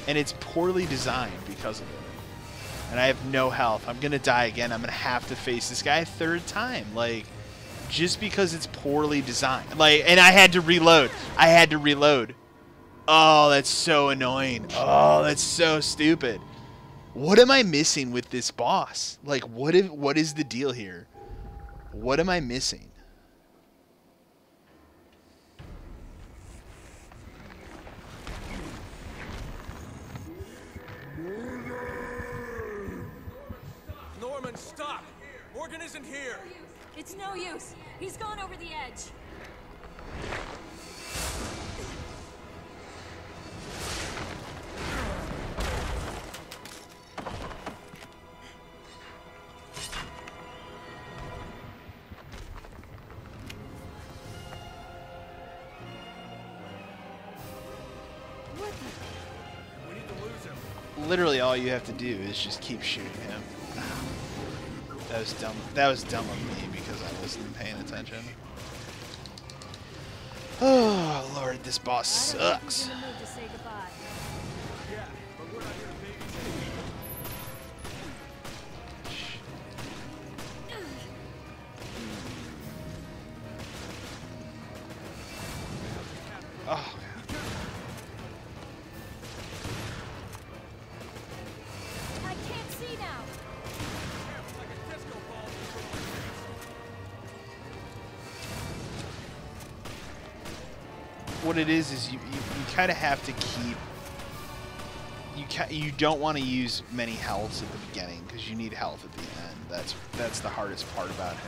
And it's poorly designed because of it. And I have no health. I'm going to die again. I'm going to have to face this guy a third time. Like, just because it's poorly designed. Like, and I had to reload. I had to reload. Oh, that's so annoying. Oh, that's so stupid. What am I missing with this boss? Like, what is the deal here? What am I missing? Norman, stop! Morgan isn't here! It's no use. He's gone over the edge. We need to lose him. Literally all you have to do is just keep shooting him. That was dumb. That was dumb of me because I wasn't paying attention. Oh Lord, this boss sucks. To say goodbye. Yeah, but we're not here to babysit. Oh. I can't see now. what it is you kind of have to keep. You don't want to use many healths at the beginning because you need health at the end. That's the hardest part about him.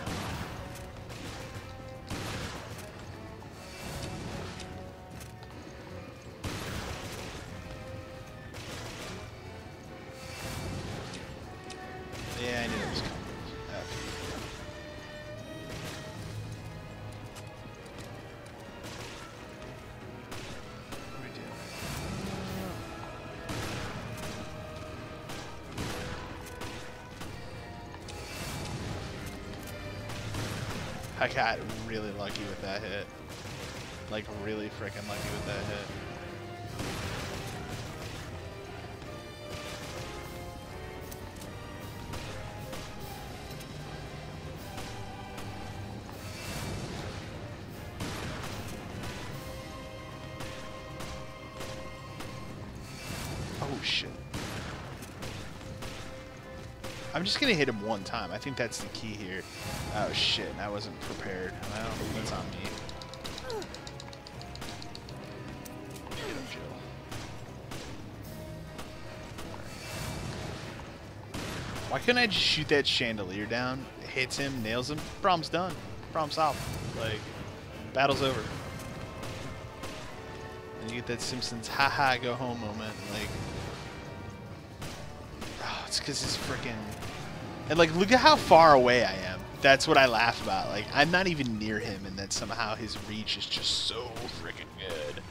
Yeah, I knew it was coming. I got really lucky with that hit. Like, really freaking lucky with that hit. Oh, shit. I'm just gonna hit him one time. I think that's the key here. Oh shit, I wasn't prepared. Well, that's on me. Get him, Jill. Why couldn't I just shoot that chandelier down? It hits him, nails him. Problem's done. Problem solved. Like, battle's over. And you get that Simpsons haha go home moment. Like, oh, it's because it's freaking. And like, look at how far away I am. That's what I laugh about. Like, I'm not even near him, and then somehow his reach is just so freaking good.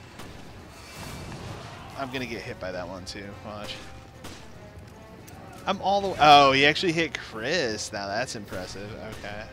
I'm gonna get hit by that one too. Watch. I'm all the way. Oh, he actually hit Chris. Now that's impressive. Okay.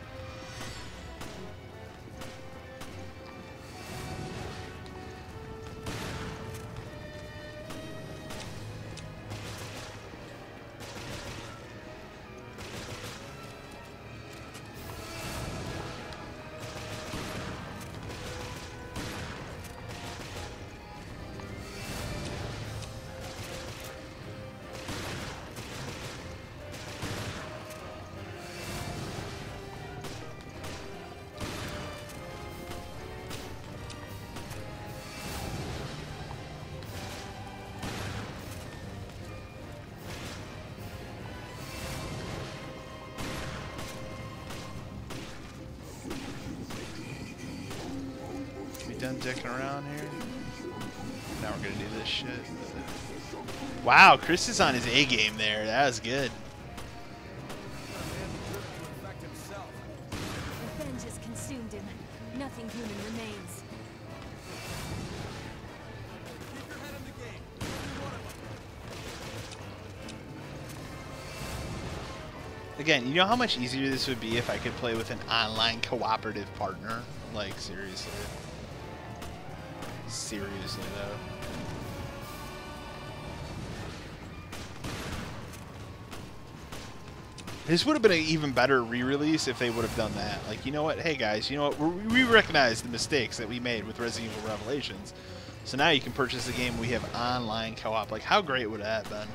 Done dicking around here. Now we're gonna do this shit. Wow, Chris is on his A game there. That was good. Revenge has consumed him. Nothing human remains. Again, you know how much easier this would be if I could play with an online cooperative partner? Like, seriously. Seriously, though. This would have been an even better re-release if they would have done that. Like, you know what? Hey, guys, you know what? We recognize the mistakes that we made with Resident Evil Revelations. So now you can purchase the game. We have online co-op. Like, how great would that have been?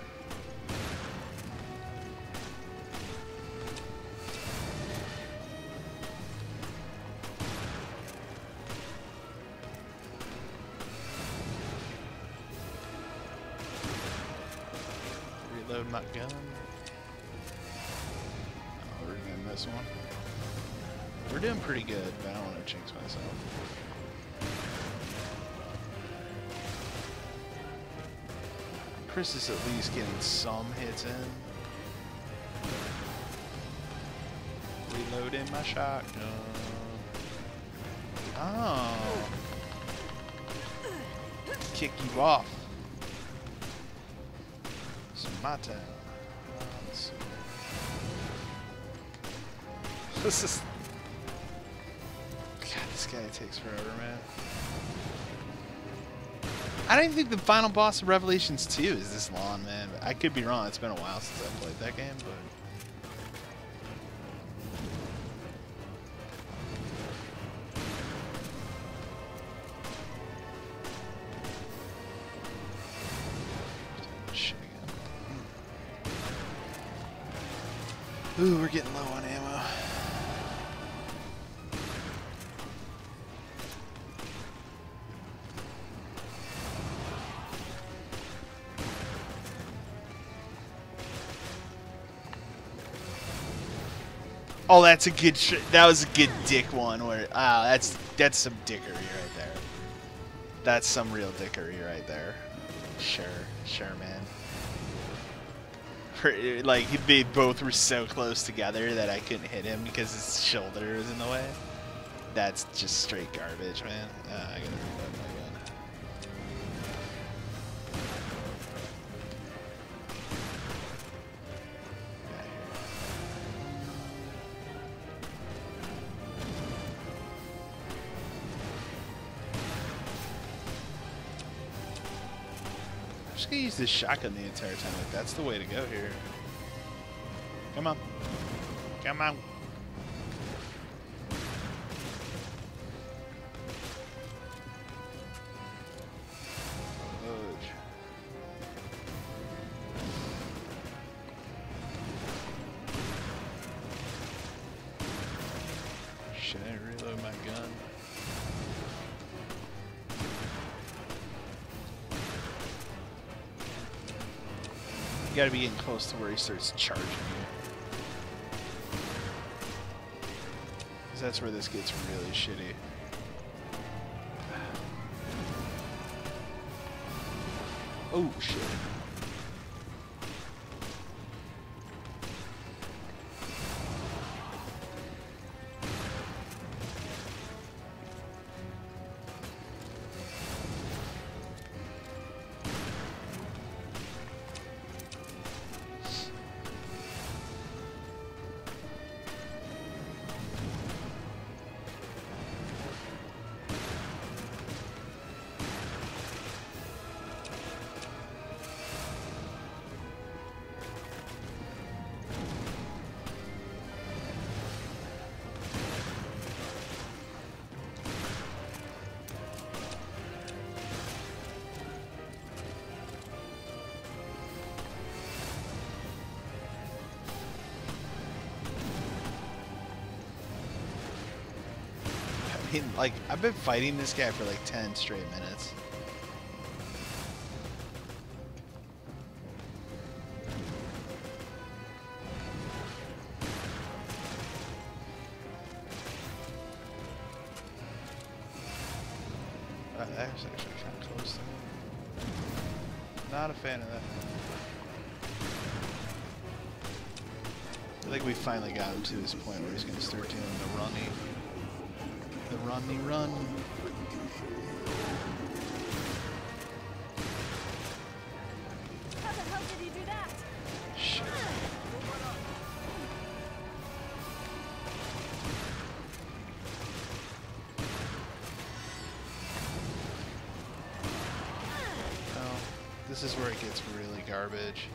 Reload my gun. Oh, we're doing this one. We're doing pretty good, but I don't want to jinx myself. Chris is at least getting some hits in. Reloading my shotgun. Oh. Kick you off. It's my turn. Let's see. This is. God, this guy takes forever, man. I don't even think the final boss of Revelations 2 is this long, man. I could be wrong. It's been a while since I played that game, but. Shit again. Ooh, we're getting low on ammo. Oh, that's a good. That was a good dick one. Where that's some dickery right there. That's some real dickery right there. Sure, man. Like they both were so close together that I couldn't hit him because his shoulder was in the way. That's just straight garbage, man. I gotta reload my gun. I'm just gonna use this shotgun the entire time. Like, that's the way to go here. Come on. Come on. Should I reload my gun? You gotta be getting close to where he starts charging you. Because that's where this gets really shitty. Oh, shit. Like, I've been fighting this guy for like 10 straight minutes. That was actually kind of close to me. Not a fan of that. I think we finally got him to this point where he's going to start doing the running. The run. How the hell did he do that? Shit. Oh, this is where it gets really garbage.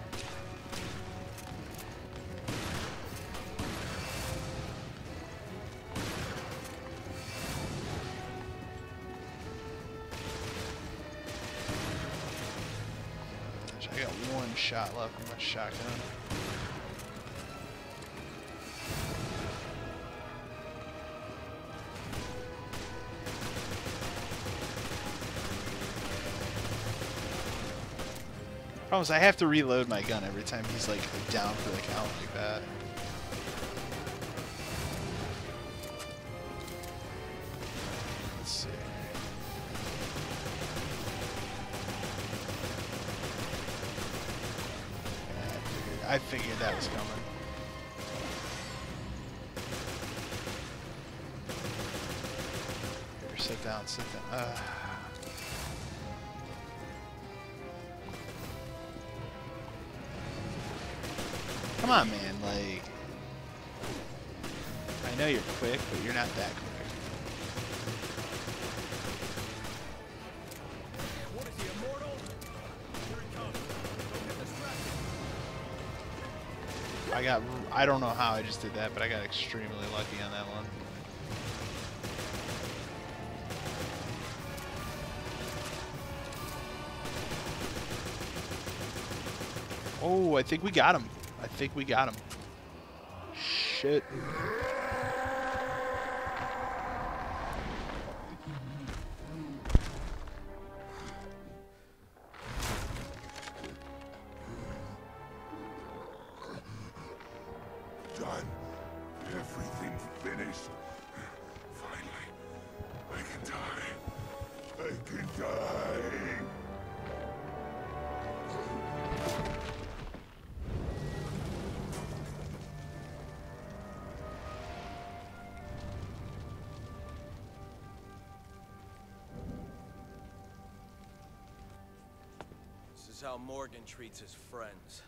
I got one shot left from my shotgun. Problem is I have to reload my gun every time he's like down for the count like that. Let's see. I figured that was coming. Here, sit down, sit down. Come on, man, like... I know you're quick, but you're not that quick. I don't know how I just did that, but I got extremely lucky on that one. Oh, I think we got him. I think we got him. Shit. Done everything. I can die. This is how Morgan treats his friends.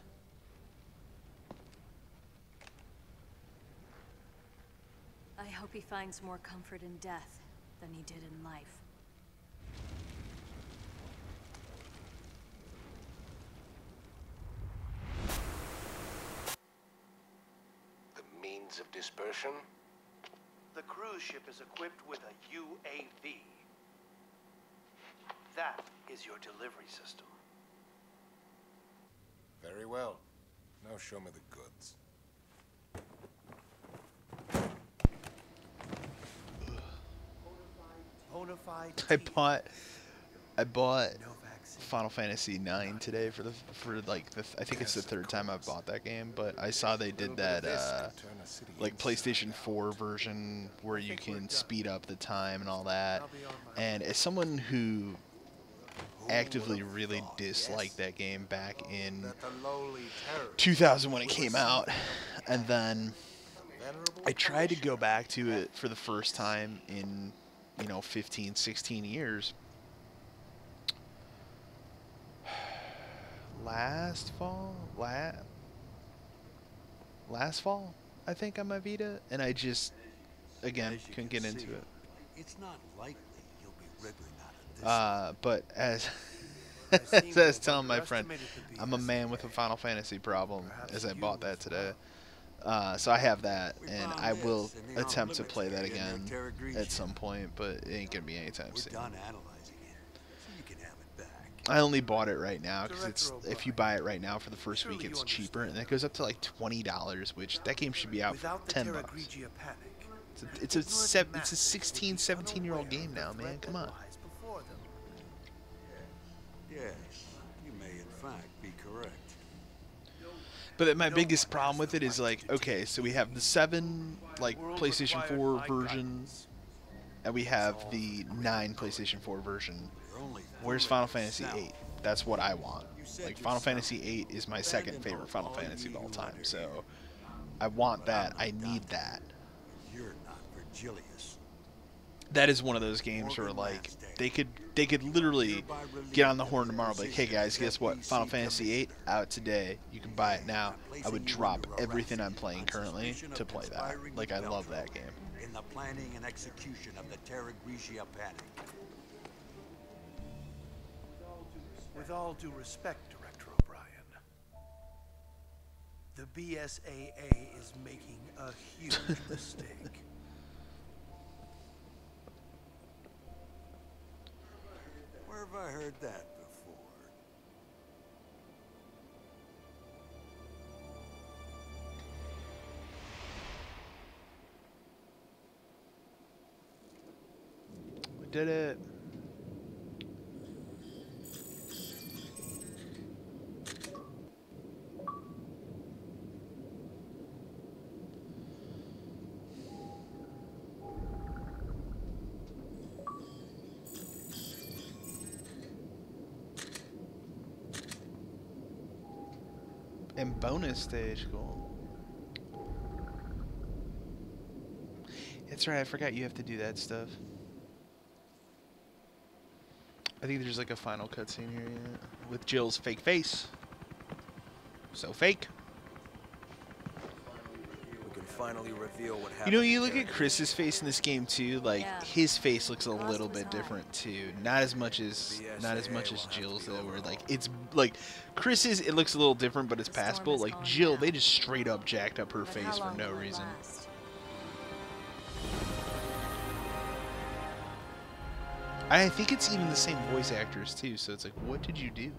I hope he finds more comfort in death than he did in life. The means of dispersion? The cruise ship is equipped with a UAV. That is your delivery system. Very well. Now show me the goods. I bought Final Fantasy IX today for I think it's the third time I've bought that game, but I saw they did that like PlayStation 4 version where you can speed up the time and all that. And as someone who actively really disliked that game back in 2000 when it came out, and then I tried to go back to it for the first time in 15, 16 years. Last fall, I think, on my Vita, and I just, again, couldn't get into it. It's not likely you'll be wriggling out of this. But as I was telling my friend, I'm a man with a Final Fantasy problem, as I bought that today. So I have that, and I will attempt to play that again at some point, but it ain't gonna be anytime soon. I only bought it right now because if you buy it right now for the first week, it's cheaper, and it goes up to like $20, which that game should be out for $10. It's a 16, 17-year-old game now, man. Come on. Yes, you may in fact be correct. But my biggest problem with it is, like, okay, so we have the 7 PlayStation 4 version, and we have the 9 PlayStation 4 version. Where's Final Fantasy 8? That's what I want. Like, Final Fantasy 8 is my second favorite Final Fantasy of all time, so I want that. I need that. You're not Virgilius. That is one of those games where, like, they could literally get on the horn tomorrow, like, hey guys, guess what? Final Fantasy 8 out today. You can buy it now. I would drop everything I'm playing currently to play that. Like, I love that game. In the planning and execution of the Terra Grigia panic. With all due respect, Director O'Brien, the BSAA is making a huge mistake. Where have I heard that before? We did it. And bonus stage, cool. That's right, I forgot you have to do that stuff. I think there's like a final cutscene here, yeah, with Jill's fake face. So fake. We can finally reveal what happened. You know, you look at Chris's face in this game too. Like his face looks a little bit different too. Not as much as Jill's though. Where like it's like Chris's, it looks a little different, but it's passable. Like Jill, they just straight up jacked up her face for no reason. I think it's even the same voice actors too. So it's like, what did you do?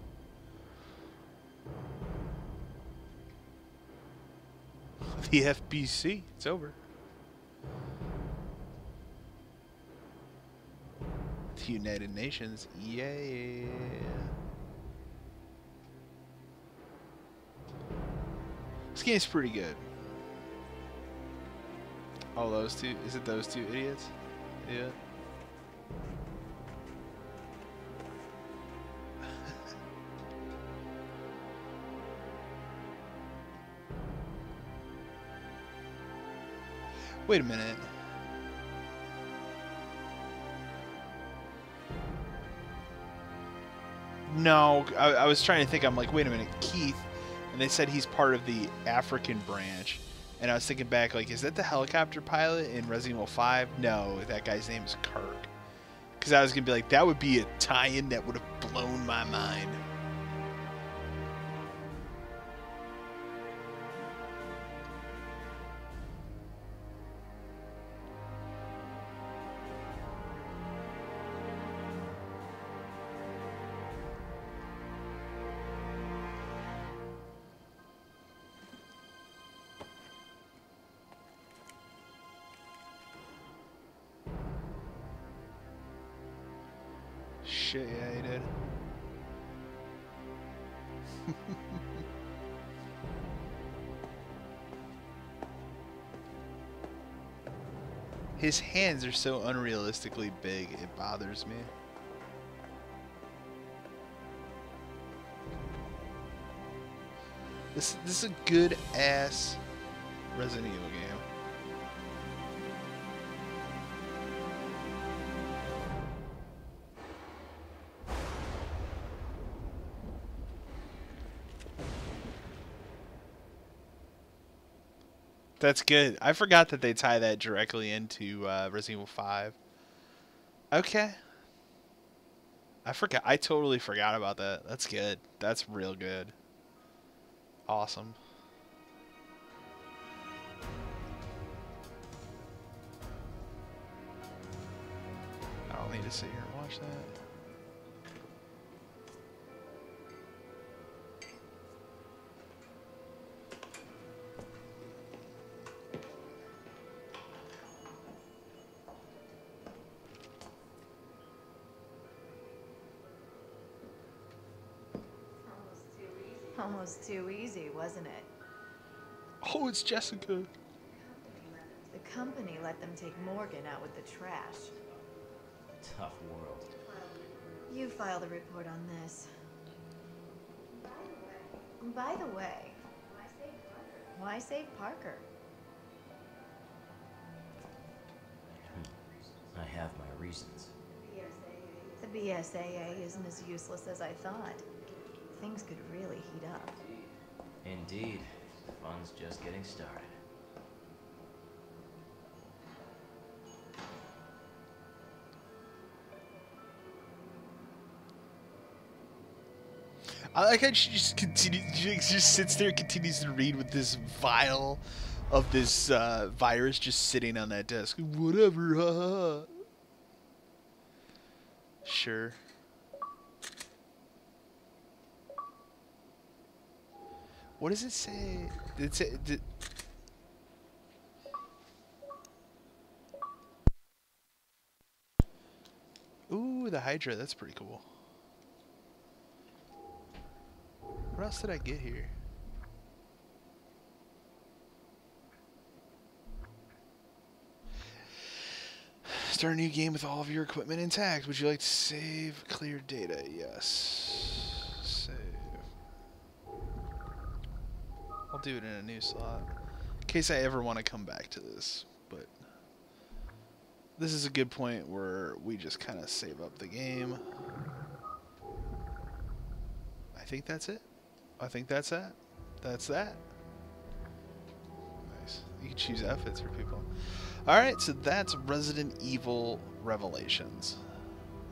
The FBC, it's over. The United Nations, yeah. This game's pretty good. Oh, those two? Is it those two idiots? Yeah. Wait a minute. No, I was trying to think. I'm like, wait a minute, Keith. And they said he's part of the African branch. And I was thinking back, like, is that the helicopter pilot in Resident Evil 5? No, that guy's name is Kirk. Because I was going to be like, that would be a tie-in that would have blown my mind. Shit, yeah, he did. His hands are so unrealistically big, it bothers me. This is a good ass Resident Evil game. That's good. I forgot that they tie that directly into Resident Evil 5. Okay. I totally forgot about that. That's good. That's real good. Awesome. I don't need to sit here and watch that. Almost too easy, wasn't it? Oh, it's Jessica. The company let them take Morgan out with the trash. Tough world. You filed a report on this. By the way, why save Parker? I have my reasons. The BSAA isn't as useless as I thought. Things could really heat up. Indeed. The fun's just getting started. I like how she just continues, she just sits there and continues to read with this vial of this virus just sitting on that desk. Whatever, haha. Sure. What does it say? Did it say? Ooh, the Hydra. That's pretty cool. What else did I get here? Start a new game with all of your equipment intact. Would you like to save clear data? Yes. Save. I'll do it in a new slot. In case I ever want to come back to this. But this is a good point where we just kind of save up the game. I think that's it. I think that's that. That's that. Nice. You can choose outfits for people. Alright, so that's Resident Evil Revelations.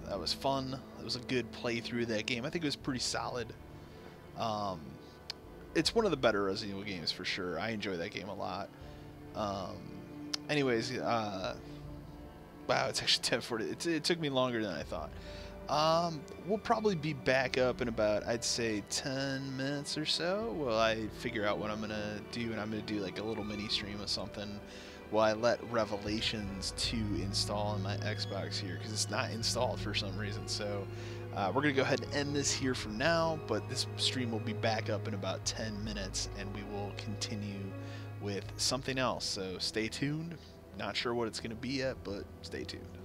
That was fun. It was a good playthrough of that game. I think it was pretty solid. It's one of the better Resident Evil games for sure. I enjoy that game a lot. Anyways, wow, it's actually 10:40. It took me longer than I thought. We'll probably be back up in about, I'd say, 10 minutes or so while I figure out what I'm going to do, and I'm going to do like a little mini stream of something while I let Revelations 2 install on my Xbox here, because it's not installed for some reason. So we're going to go ahead and end this here for now, but this stream will be back up in about 10 minutes, and we will continue with something else. So stay tuned. Not sure what it's going to be yet, but stay tuned.